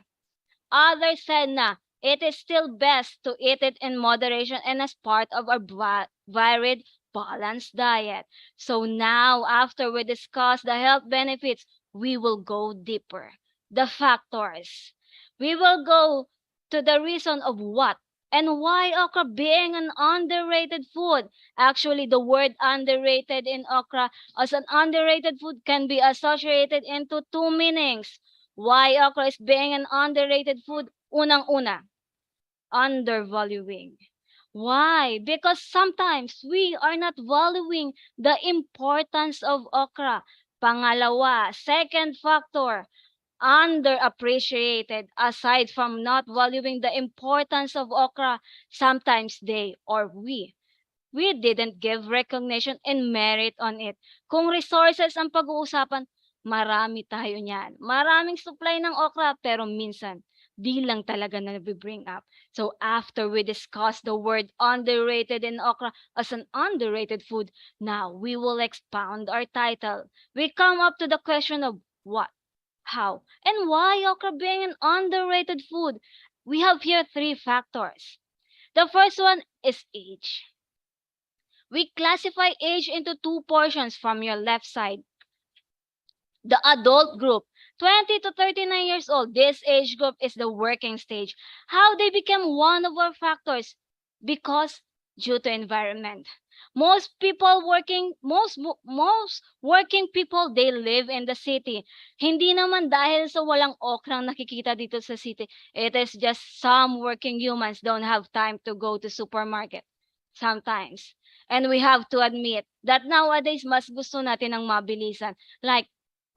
others said na it is still best to eat it in moderation and as part of our varied, balanced diet. So now, after we discuss the health benefits, we will go deeper. The factors. We will go to the reason of what and why okra being an underrated food. Actually, the word underrated in okra as an underrated food can be associated into two meanings. Why okra is being an underrated food? Unang-una, undervaluing. Why? Because sometimes we are not valuing the importance of okra. Pangalawa, second factor, underappreciated. Aside from not valuing the importance of okra, sometimes they or we didn't give recognition and merit on it. Kung resources ang pag-uusapan, marami tayo niyan. Maraming supply ng okra, pero minsan, di lang talaga na bring up. So after we discuss the word underrated in okra as an underrated food, now we will expound our title. We come up to the question of what, how, and why okra being an underrated food. We have here three factors. The first one is age. We classify age into two portions from your left side. The adult group, 20 to 39 years old. This age group is the working stage. How they become one of our factors? Because due to environment. Most working people, they live in the city. Hindi naman dahil sa walang okrang nakikita dito sa city. It is just some working humans don't have time to go to supermarket. Sometimes. And we have to admit that nowadays mas gusto natin ng mabilisan. Like,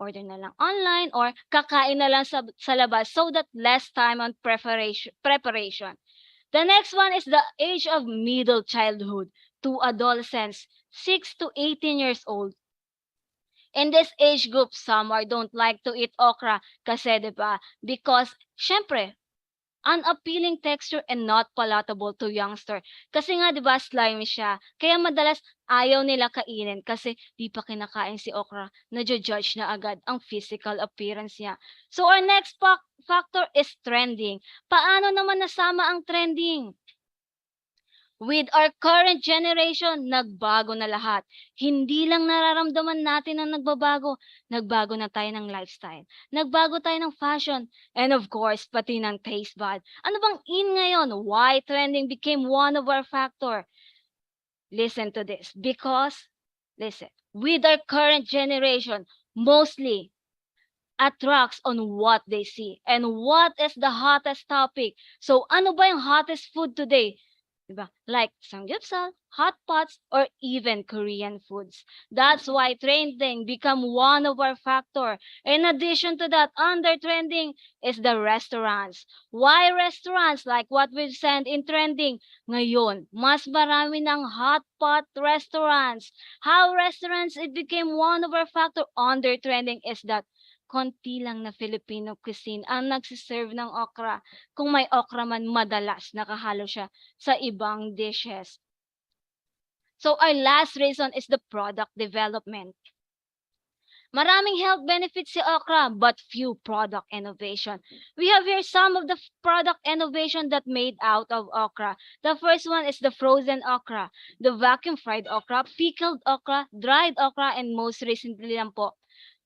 order na lang online or kakain na lang sa labas so that less time on preparation. The next one is the age of middle childhood to adolescents, 6 to 18 years old. In this age group, some don't like to eat okra kasi, diba? Because, syempre, unappealing texture and not palatable to youngster. Kasi nga, di ba, slimy siya. Kaya madalas ayaw nila kainin kasi di pa kinakain si okra. Nadyo-judge na agad ang physical appearance niya. So our next factor is trending. Paano naman nasama ang trending? With our current generation, nagbago na lahat. Hindi lang nararamdaman natin ang nagbabago. Nagbago na tayo ng lifestyle. Nagbago tayo ng fashion. And of course, pati ng taste bud. Ano bang in ngayon? Why trending became one of our factor? Listen to this. Because, listen, with our current generation, mostly attracts on what they see. And what is the hottest topic? So, ano ba yung hottest food today? Diba? Like samgyeopsal, hot pots, or even Korean foods. That's why trending become one of our factor. In addition to that, under trending is the restaurants. Why restaurants? Like what we've said in trending, ngayon, mas marami ng hot pot restaurants. How restaurants it became one of our factor under trending is that konti lang na Filipino cuisine ang nagsiserve ng okra. Kung may okra man, madalas nakahalo siya sa ibang dishes. So our last reason is the product development. Maraming health benefits si okra, but few product innovation. We have here some of the product innovation that made out of okra. The first one is the frozen okra, the vacuum fried okra, pickled okra, dried okra, and most recently lang po,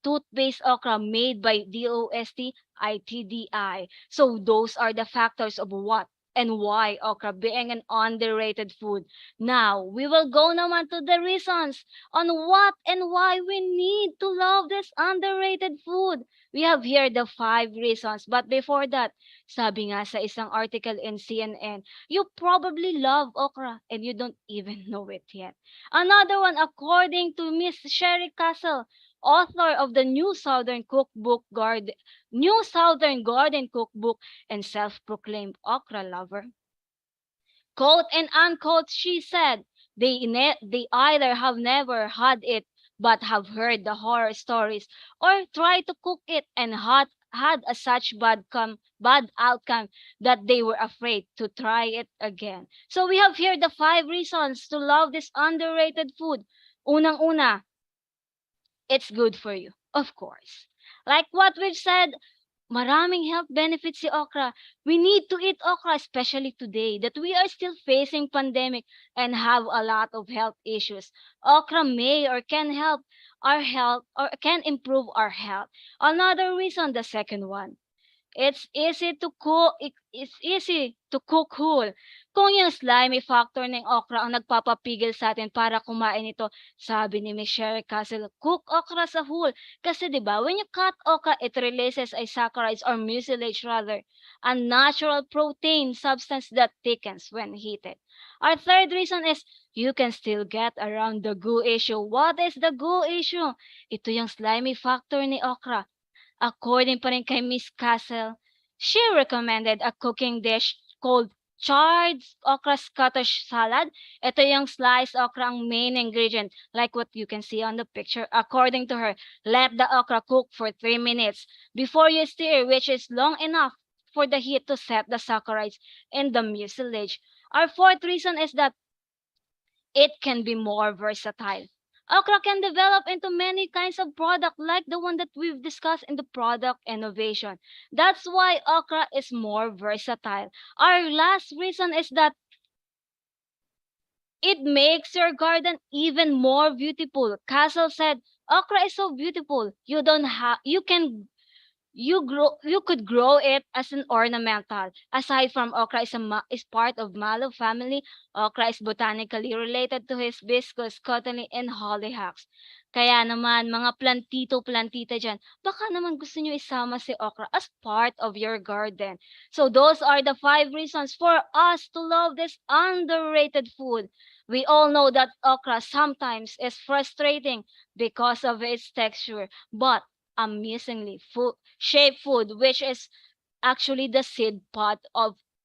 toothpaste okra made by DOST ITDI. So those are the factors of what and why okra being an underrated food. Now, we will go naman to the reasons on what and why we need to love this underrated food. We have here the 5 reasons. But before that, sabi nga sa isang article in CNN, you probably love okra and you don't even know it yet. Another one, according to Miss Sherry Castle, author of the New Southern Garden Cookbook, and self-proclaimed okra lover. Quote and unquote, she said, they either have never had it but have heard the horror stories or tried to cook it and had a such bad outcome that they were afraid to try it again. So we have here the 5 reasons to love this underrated food. Unang-una, it's good for you, of course. Like what we've said, maraming health benefits si okra. We need to eat okra, especially today that we are still facing pandemic and have a lot of health issues. Okra may or can help our health or can improve our health. Another reason, the second one, it's easy to cook whole. Kung yung slimy factor ng okra ang nagpapapigil sa atin para kumain ito, sabi ni Michelle Castle, cook okra sa whole. Kasi 'di ba, when you cut okra, it releases a saccharides or mucilage rather, a natural protein substance that thickens when heated. Our third reason is you can still get around the goo issue. What is the goo issue? Ito yung slimy factor ni okra. According pa rin kay Miss Castle, she recommended a cooking dish called charred okra scottish salad. Ito yung sliced okra ang main ingredient, like what you can see on the picture. According to her, let the okra cook for 3 minutes before you stir, which is long enough for the heat to set the saccharides in the mucilage. Our fourth reason is that it can be more versatile. Okra can develop into many kinds of product like the one that we've discussed in the product innovation. That's why okra is more versatile. Our last reason is that it makes your garden even more beautiful. Castle said, okra is so beautiful. You could grow it as an ornamental. Aside from okra is part of mallow family, okra is botanically related to hibiscus, cottony, and hollyhocks. Kaya naman, mga plantito-plantita dyan, baka naman gusto nyo isama si okra as part of your garden. So those are the 5 reasons for us to love this underrated food. We all know that okra sometimes is frustrating because of its texture, but amazingly shaped food, which is actually the seed pod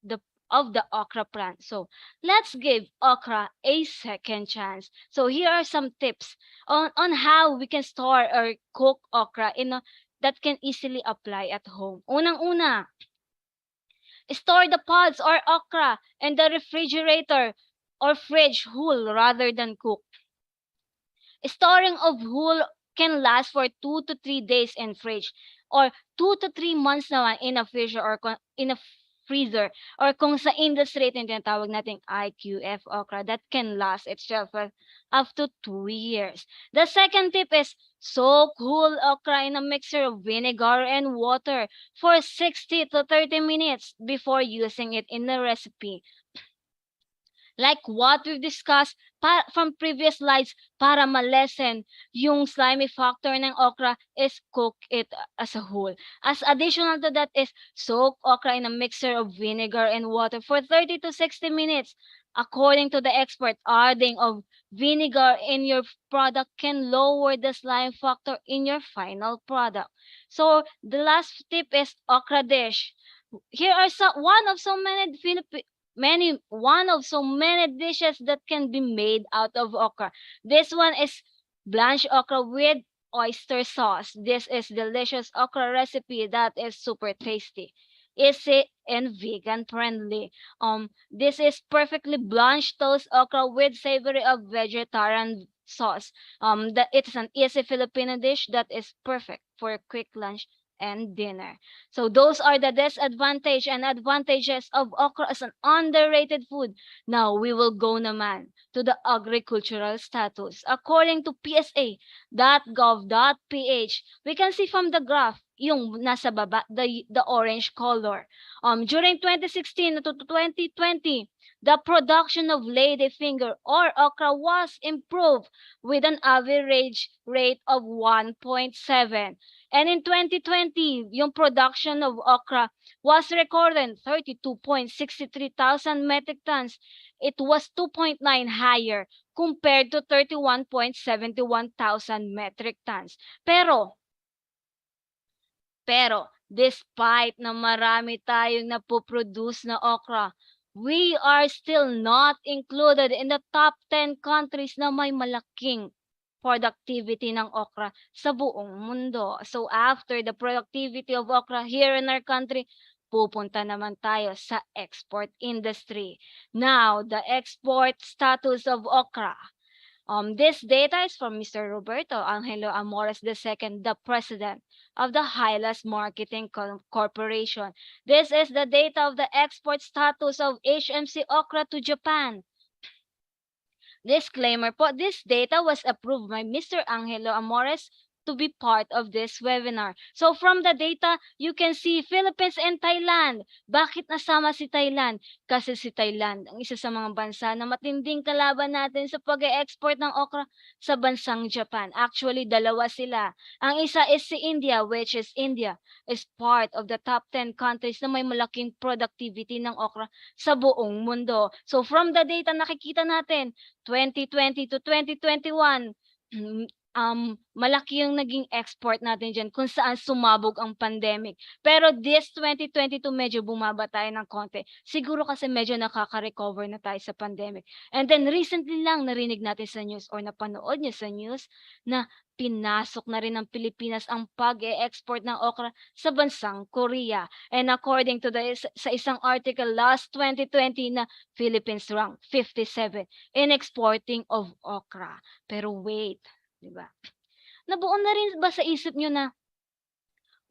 the of the okra plant. So let's give okra a second chance. So here are some tips on how we can store or cook okra that can easily apply at home. Unang-una, store the pods or okra in the refrigerator or fridge whole rather than cook. Storing of whole can last for 2 to 3 days in fridge or 2 to 3 months naman in a freezer in a freezer or kung sa industry ito yung tinatawag nating IQF okra that can last itself for up to 2 years. The second tip is soak whole okra in a mixture of vinegar and water for 60 to 30 minutes before using it in the recipe. Like what we've discussed from previous slides, para ma-lessen yung slimy factor ng okra is cook it as a whole. As additional to that is soak okra in a mixture of vinegar and water for 30 to 60 minutes According to the expert, adding of vinegar in your product can lower the slime factor in your final product. So the last tip is okra dish. Here are one of so many dishes that can be made out of okra. This one is blanched okra with oyster sauce. This is delicious okra recipe that is super tasty. Easy and vegan friendly. This is perfectly blanched toast okra with savory of vegetarian sauce. It's an easy Filipino dish that is perfect for a quick lunch and dinner. So those are the disadvantage and advantages of okra as an underrated food. Now we will go naman to the agricultural status. According to psa.gov.ph, we can see from the graph yung nasa baba, the orange color. During 2016 to 2020, the production of ladyfinger or okra was improved with an average rate of 1.7. And in 2020, yung production of okra was recorded 32.63 thousand metric tons. It was 2.9 higher compared to 31.71 thousand metric tons. Pero, despite na marami tayong napoproduce na okra, we are still not included in the top 10 countries na may malaking productivity ng okra sa buong mundo. So after the productivity of okra here in our country, pupunta naman tayo sa export industry. Now, the export status of okra. This data is from Mr. Roberto Angelo Amores II, the president of the Hylas Marketing Corporation. This is the data of the export status of HMC okra to Japan. Disclaimer po, this data was approved by Mr. Angelo Amores to be part of this webinar. So from the data, you can see Philippines and Thailand. Bakit nasama si Thailand? Kasi si Thailand ang isa sa mga bansa na matinding kalaban natin sa pag-export ng okra sa bansang Japan. Actually, dalawa sila. Ang isa is si India, which is India is part of the top 10 countries na may malaking productivity ng okra sa buong mundo. So from the data nakikita natin, 2020 to 2021, malaki yung naging export natin dyan kung saan sumabog ang pandemic. Pero this 2022 medyo bumaba tayo ng konti. Siguro kasi medyo nakaka-recover na tayo sa pandemic. And then recently lang narinig natin sa news or napanood niyo sa news na pinasok na rin ng Pilipinas ang pag-e-export ng okra sa bansang Korea. And according to sa isang article last 2020 na Philippines ranked 57 in exporting of okra. Pero wait, diba? Nabuo na rin ba sa isip nyo na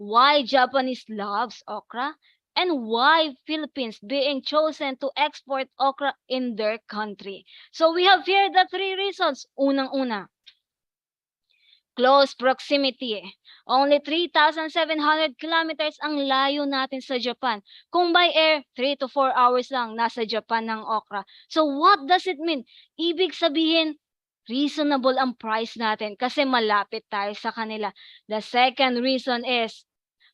why Japanese loves okra and why Philippines being chosen to export okra in their country? So we have here the 3 reasons. Unang-una, close proximity. Only 3,700 kilometers ang layo natin sa Japan. Kung by air, 3 to 4 hours lang nasa Japan ng okra. So what does it mean? Ibig sabihin, reasonable ang price natin kasi malapit tayo sa kanila. The second reason is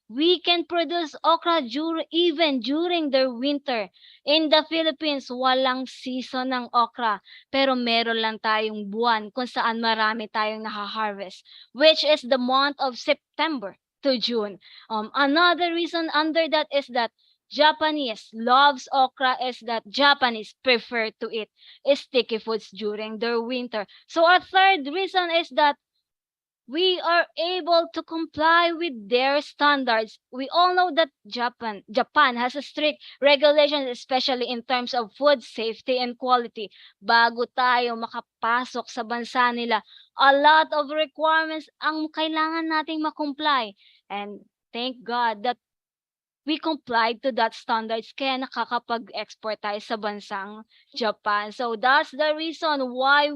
we can produce okra even during their winter. In the Philippines, walang season ng okra. Pero meron lang tayong buwan kung saan marami tayong naha-harvest, which is the month of September to June. Another reason under that is that Japanese loves okra is that Japanese prefer to eat sticky foods during their winter. So our third reason is that we are able to comply with their standards. We all know that Japan has a strict regulations, especially in terms of food safety and quality. Bago tayo makapasok sa bansa nila, a lot of requirements ang kailangan nating makomply. And thank God that we complied to that standards kaya nakakapag-export tayo sa bansang Japan. So that's the reason why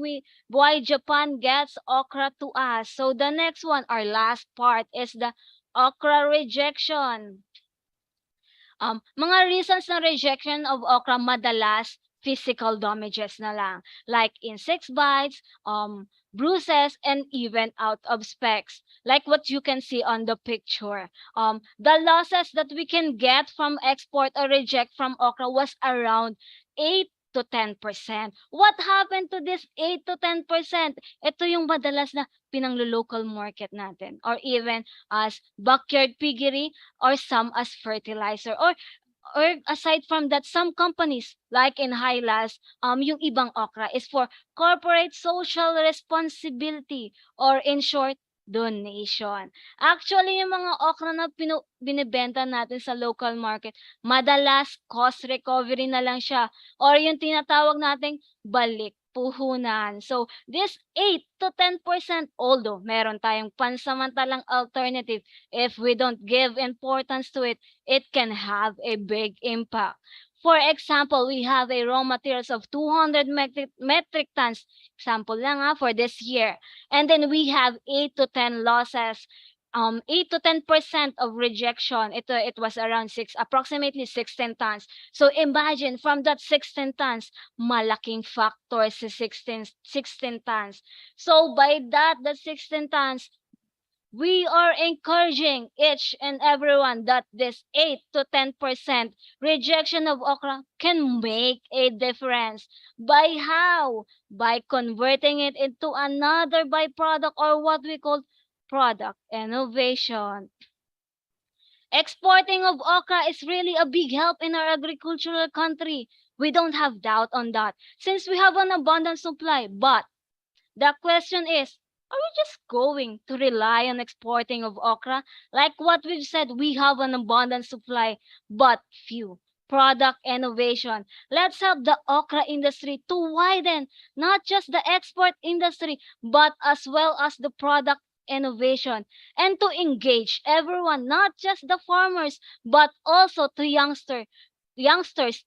Japan gets okra to us. So the next one, our last part is the okra rejection. Mga reasons ng rejection of okra madalas physical damages na lang, like insect bites, bruises, and even out of specs, like what you can see on the picture. The losses that we can get from export or reject from okra was around 8 to 10%. What happened to this 8 to 10%? Ito yung madalas na pinanglo-local market natin, or even as backyard piggery, or some as fertilizer, or aside from that, some companies like in Highlands, yung ibang okra is for corporate social responsibility, or in short, donation. Actually, yung mga okra na binibenta natin sa local market, madalas cost recovery na lang siya, or yung tinatawag nating balik puhunan. So, this 8 to 10%, although meron tayong pansamantalang alternative, if we don't give importance to it, it can have a big impact. For example, we have a raw materials of 200 metric tons, example lang for this year. And then we have 8 to 10 losses, 8 to 10% of rejection. It was around approximately 16 tons. So imagine from that 16 tons, malaking factor sa 16 tons. So by that, the 16 tons, we are encouraging each and everyone that this 8 to 10% rejection of okra can make a difference. By how? By converting it into another byproduct, or what we call product innovation. Exporting of okra is really a big help in our agricultural country. We don't have doubt on that, since we have an abundant supply. But the question is, are we just going to rely on exporting of okra? Like what we've said, we have an abundant supply, but few. Product innovation. Let's help the okra industry to widen not just the export industry, but as well as the product innovation, and to engage everyone, not just the farmers, but also to youngsters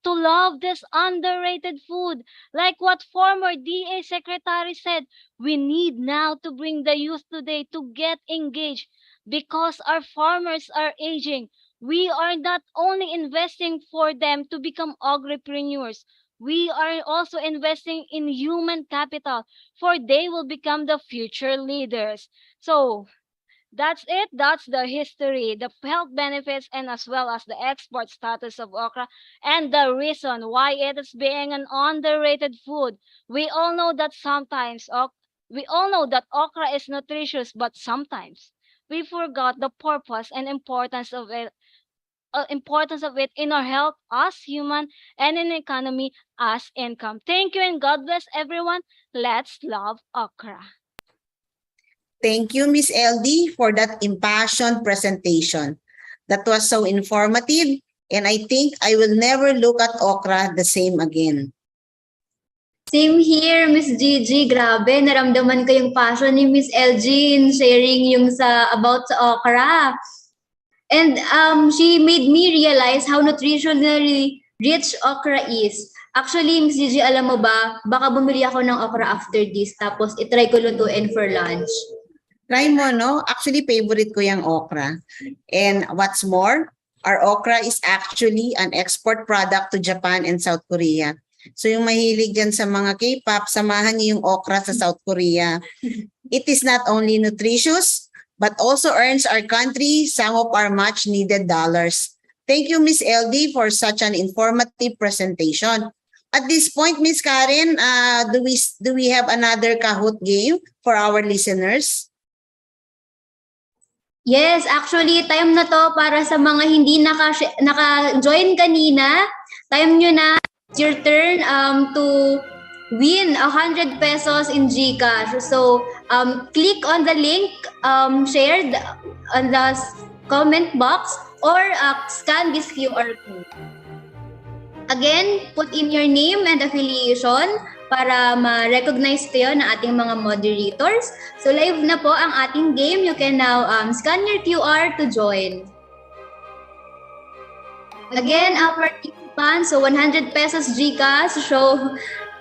to love this underrated food. Like what former DA secretary said, we need now to bring the youth today to get engaged, because our farmers are aging. We are not only investing for them to become agripreneurs, we are also investing in human capital, for they will become the future leaders. So that's it. That's the history, the health benefits, and as well as the export status of okra, and the reason why it is being an underrated food. We all know that okra is nutritious, but sometimes we forgot the purpose and importance of it. Importance of it in our health as human, and in economy as income. Thank you, and God bless everyone. Let's love okra. Thank you, Miss LD, for that impassioned presentation. That was so informative, and I think I will never look at okra the same again. Same here, Miss Gigi. Grabe, naramdaman ko yung passion ni Miss LG in sharing yung about sa okra. And she made me realize how nutritionally rich okra is. Actually, Miss Gigi, alam mo ba, baka bumili ako ng okra after this, tapos itry ko lutuin for lunch. Try mo, no? Actually, favorite ko yung okra. And what's more, our okra is actually an export product to Japan and South Korea. So yung mahilig dyan sa mga K-pop, samahan niyo yung okra sa South Korea. It is not only nutritious, but also earns our country some of our much needed dollars. Thank you, Miss LD, for such an informative presentation. At this point, Miss Karen, do we have another Kahoot game for our listeners? Yes, actually, time na to para sa mga hindi naka-join kanina. Time nyo na. It's your turn to win 100 pesos in GCash. So, click on the link shared on the comment box, or scan this QR code. Again, put in your name and affiliation para ma-recognize kayo ng ating mga moderators. So, live na po ang ating game. You can now scan your QR to join. Again, our participants, so 100 pesos GCash. So,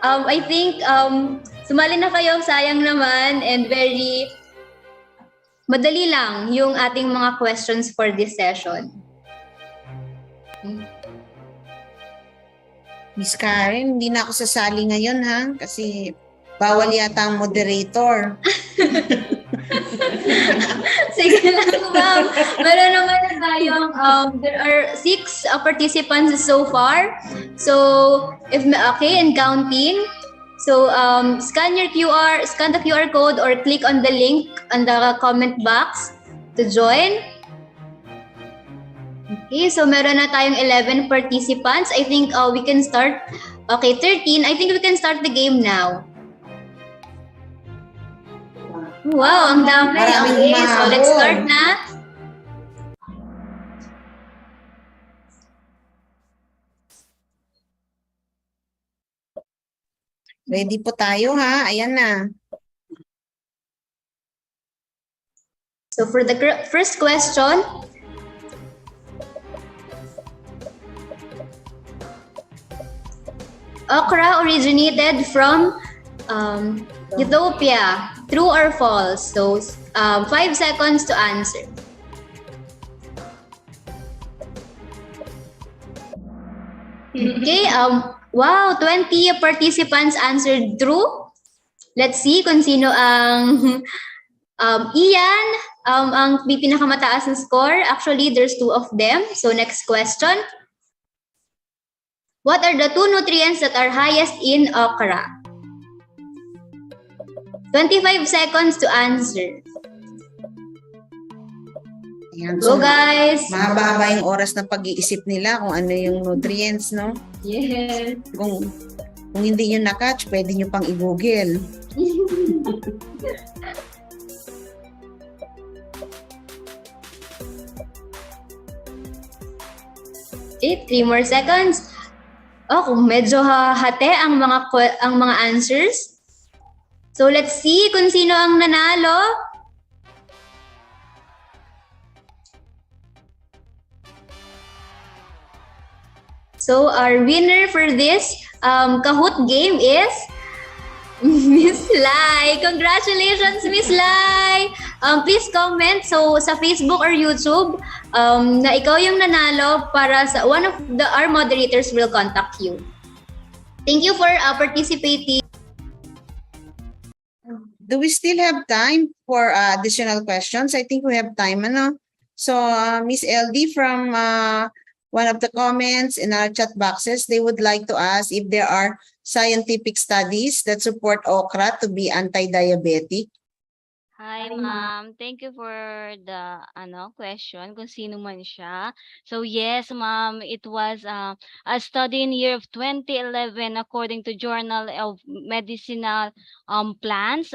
I think sumali na kayo, sayang naman, and very madali lang yung ating mga questions for this session. Miss Karen, hindi na ako sasali ngayon, ha? Kasi bawal yata ang moderator. Sige lang, ma'am. Meron naman na tayong there are 6 participants so far. So, okay, and counting. So, scan the QR code or click on the link on the comment box to join. Okay, so meron na tayong 11 participants. I think we can start. Okay, 13. I think we can start the game now. Wow, ang dami. Maraming Okay, so let's start na. Ready po tayo ha. Ayan na. So for the first question, okra originated from Ethiopia. True or false? So 5 seconds to answer. Okay, wow, 20 participants answered true. Let's see kung sino ang Ian, ang pinakamataas na score. Actually, there's 2 of them. So next question. What are the 2 nutrients that are highest in okra? 25 seconds to answer. Ayan, Go guys! Mahaba-haba yung oras ng pag-iisip nila kung ano yung nutrients, no? Yes. Kung hindi nyo na-catch, pwede nyo pang i-google. Okay, 3 more seconds. Oh, kung medyo hate ang mga answers. So let's see kung sino ang nanalo. So our winner for this Kahoot game is Miss Lai. Congratulations, Miss Lai! Please comment sa Facebook or YouTube na ikaw yung nanalo para sa one of our moderators will contact you. Thank you for participating. Do we still have time for additional questions? I think we have time, ano? So, Miss LD from one of the comments in our chat boxes, they would like to ask if there are scientific studies that support okra to be anti-diabetic. Hi, ma'am. Thank you for the question kung sino man siya. So yes, ma'am, it was a study in year of 2011 according to Journal of Medicinal Plants.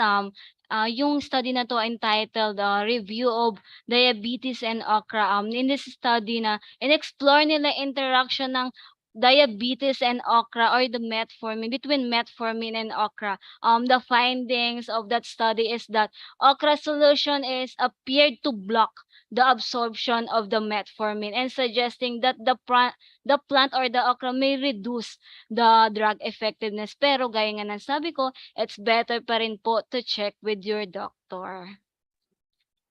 Yung study na to entitled Review of Diabetes and Okra. In this study na in-explore nila interaction ng diabetes and okra or the metformin between metformin and okra. The findings of that study is that okra solution is appeared to block the absorption of the metformin and suggesting that the plant or the okra may reduce the drug effectiveness. Pero gaya nga ng sabi ko, it's better pa rin po to check with your doctor.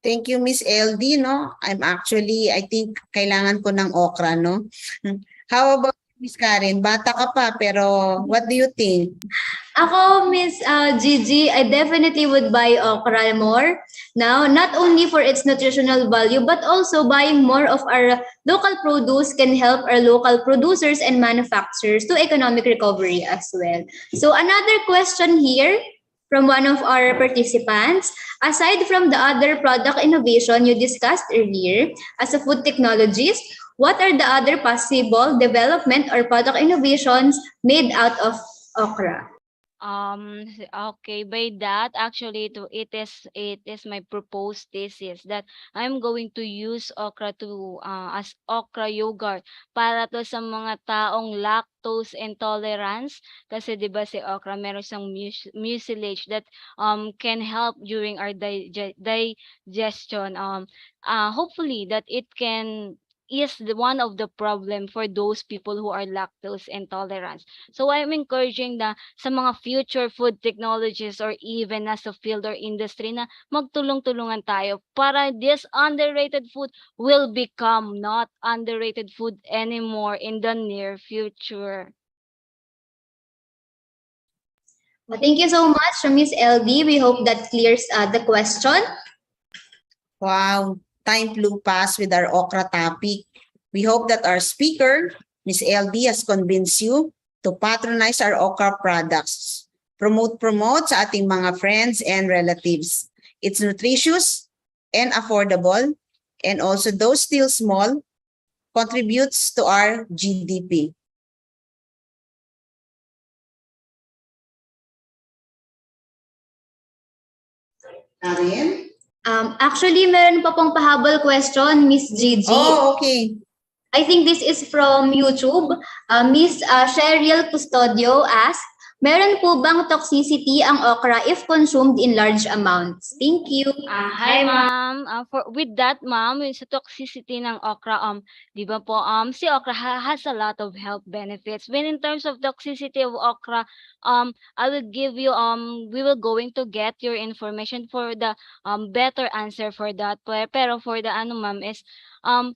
Thank you, Miss LD, no? I think kailangan ko ng okra, no? How about Miss Karen? Bata ka pa, pero what do you think? Ako, Miss Gigi, I definitely would buy okra more now, not only for its nutritional value, but also buying more of our local produce can help our local producers and manufacturers to economic recovery as well. So another question here from one of our participants. Aside from the other product innovation you discussed earlier, as a food technologist, what are the other possible development or product innovations made out of okra? Okay, by that actually it is my proposed thesis that I'm going to use okra to as okra yogurt para to sa mga taong lactose intolerance kasi 'di ba si okra meron siyang mucilage that can help during our digestion. Hopefully that it can is one of the problem for those people who are lactose intolerant. So I'm encouraging sa mga future food technologies or even nasa field or industry na magtulong-tulungan tayo para this underrated food will become not underrated food anymore in the near future. Thank you so much, Miss LD. We hope that clears the question. Wow. time flew past with our okra topic. We hope that our speaker, Ms. LB, has convinced you to patronize our okra products. Promote sa ating mga friends and relatives. It's nutritious and affordable, and also though still small, contributes to our GDP. Karen? Actually, meron pa pong pahabol question, Miss Gigi. Oh, okay. I think this is from YouTube. Miss Cheryl Custodio asked, meron po bang toxicity ang okra if consumed in large amounts? Thank you. Hi, ma'am. With that, ma'am, yung sa toxicity ng okra, di ba po, si okra has a lot of health benefits. When in terms of toxicity of okra, I will give you, we will going to get your information for the better answer for that. Pero for the ma'am, is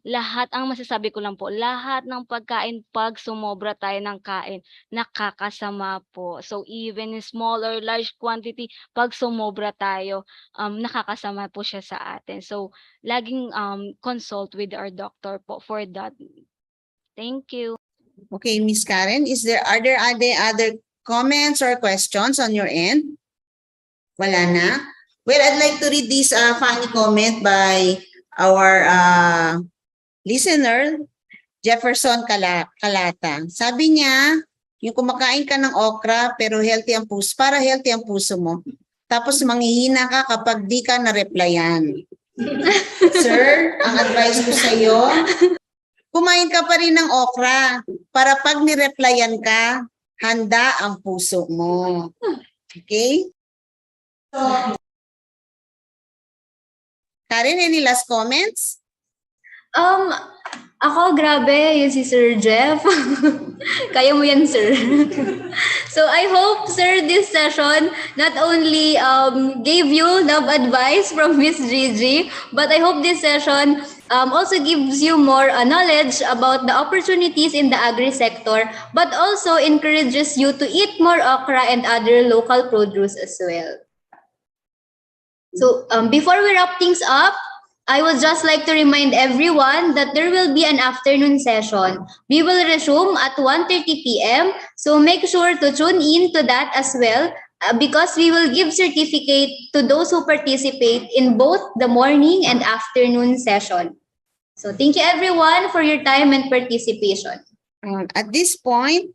lahat, ang masasabi ko lang po, lahat ng pagkain pag sumobra tayo ng kain, nakakasama po. So even in small or large quantity, pag sumobra tayo, nakakasama po siya sa atin. So laging consult with our doctor po for that. Thank you. Okay, Miss Karen, are there other comments or questions on your end? Wala na? Well, I'd like to read this funny comment by our listener, Jefferson Calata. Sabi niya, yung kumakain ka ng okra pero healthy ang puso, para healthy ang puso mo. Tapos manghihina ka kapag di ka na-replyan. Sir, ang advice ko sa iyo, kumain ka pa rin ng okra para pag ni-replyan ka, handa ang puso mo. Okay? So, Karen, any last comments? Ako, grabe, yun si Sir Jeff. Kaya mo yan, sir. So I hope, sir, this session not only gave you love advice from Miss Gigi, but I hope this session also gives you more knowledge about the opportunities in the agri-sector, but also encourages you to eat more okra and other local produce as well. So before we wrap things up, I would just like to remind everyone that there will be an afternoon session. We will resume at 1:30 p.m. So make sure to tune in to that as well because we will give certificate to those who participate in both the morning and afternoon session. So thank you everyone for your time and participation. At this point,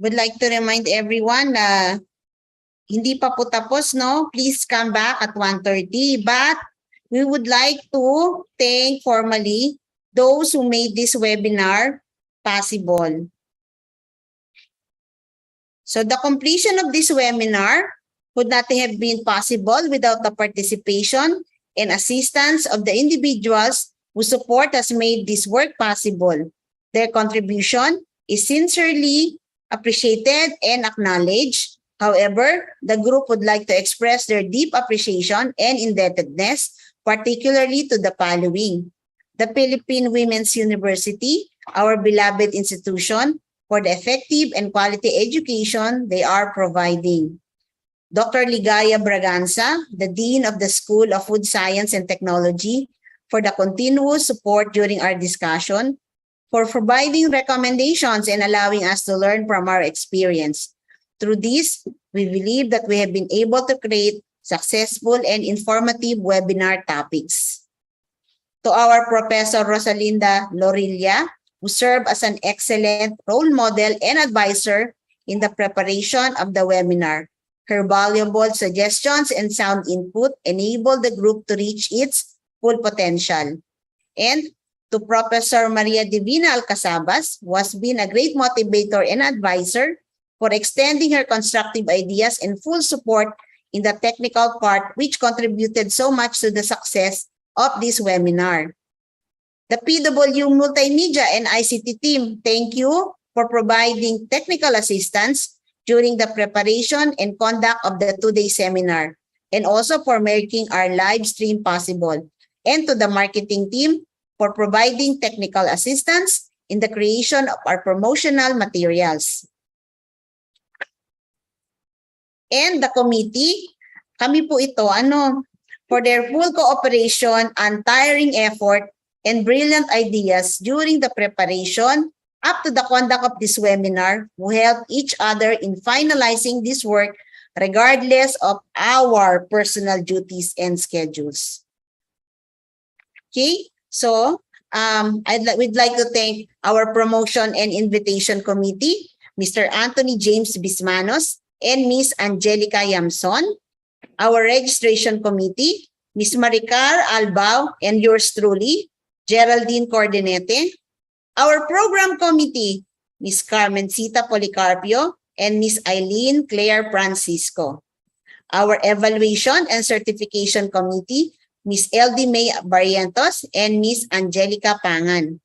would like to remind everyone na hindi pa po tapos, no? Please come back at 1:30. But we would like to thank formally those who made this webinar possible. So the completion of this webinar would not have been possible without the participation and assistance of the individuals whose support has made this work possible. Their contribution is sincerely appreciated and acknowledged. However, the group would like to express their deep appreciation and indebtedness, particularly to the following: the Philippine Women's University, our beloved institution, for the effective and quality education they are providing. Dr. Ligaya Braganza, the Dean of the School of Food Science and Technology, for the continuous support during our discussion, for providing recommendations and allowing us to learn from our experience. Through this, we believe that we have been able to create successful and informative webinar topics. To our Professor Rosalinda Lorilla, who served as an excellent role model and advisor in the preparation of the webinar. Her valuable suggestions and sound input enabled the group to reach its full potential. And to Professor Maria Divina Alcazabas, who has been a great motivator and advisor for extending her constructive ideas and full support in the technical part, which contributed so much to the success of this webinar. The PW Multimedia and ICT team, thank you for providing technical assistance during the preparation and conduct of the two-day seminar, and also for making our live stream possible. And to the marketing team for providing technical assistance in the creation of our promotional materials. And the committee, kami po ito, for their full cooperation, untiring effort, and brilliant ideas during the preparation up to the conduct of this webinar, who helped each other in finalizing this work regardless of our personal duties and schedules. Okay, so we'd like to thank our Promotion and Invitation Committee, Mr. Anthony James Bismanos and Ms. Angelica Yamson, our Registration Committee, Ms. Maricar Albao and yours truly, Geraldine Cordenete, our Program Committee, Ms. Carmencita Policarpio and Ms. Eileen Claire Francisco, our Evaluation and Certification Committee, Ms. LD May Barrientos and Ms. Angelica Pangan,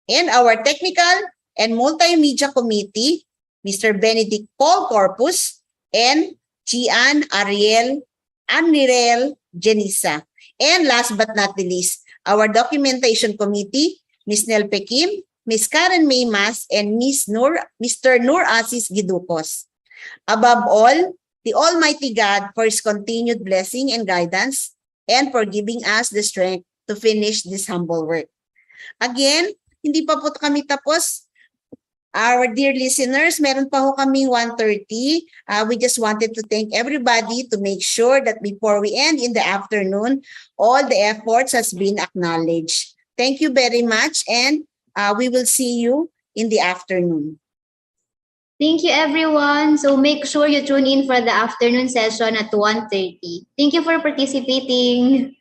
and our Technical and Multimedia Committee, Mr. Benedict Paul Corpus and Gian Ariel Genisa. And last but not the least, our Documentation Committee, Ms. Nel Pekim, Ms. Karen May Mas, and Mr. Nur Asis Gidukos. Above all, the Almighty God for His continued blessing and guidance, and for giving us the strength to finish this humble work. Again, hindi pa po kami tapos. Our dear listeners, meron pa ho kaming 1:30. We just wanted to thank everybody to make sure that before we end in the afternoon, all the efforts has been acknowledged. Thank you very much, and we will see you in the afternoon. Thank you, everyone. So make sure you tune in for the afternoon session at 1:30. Thank you for participating.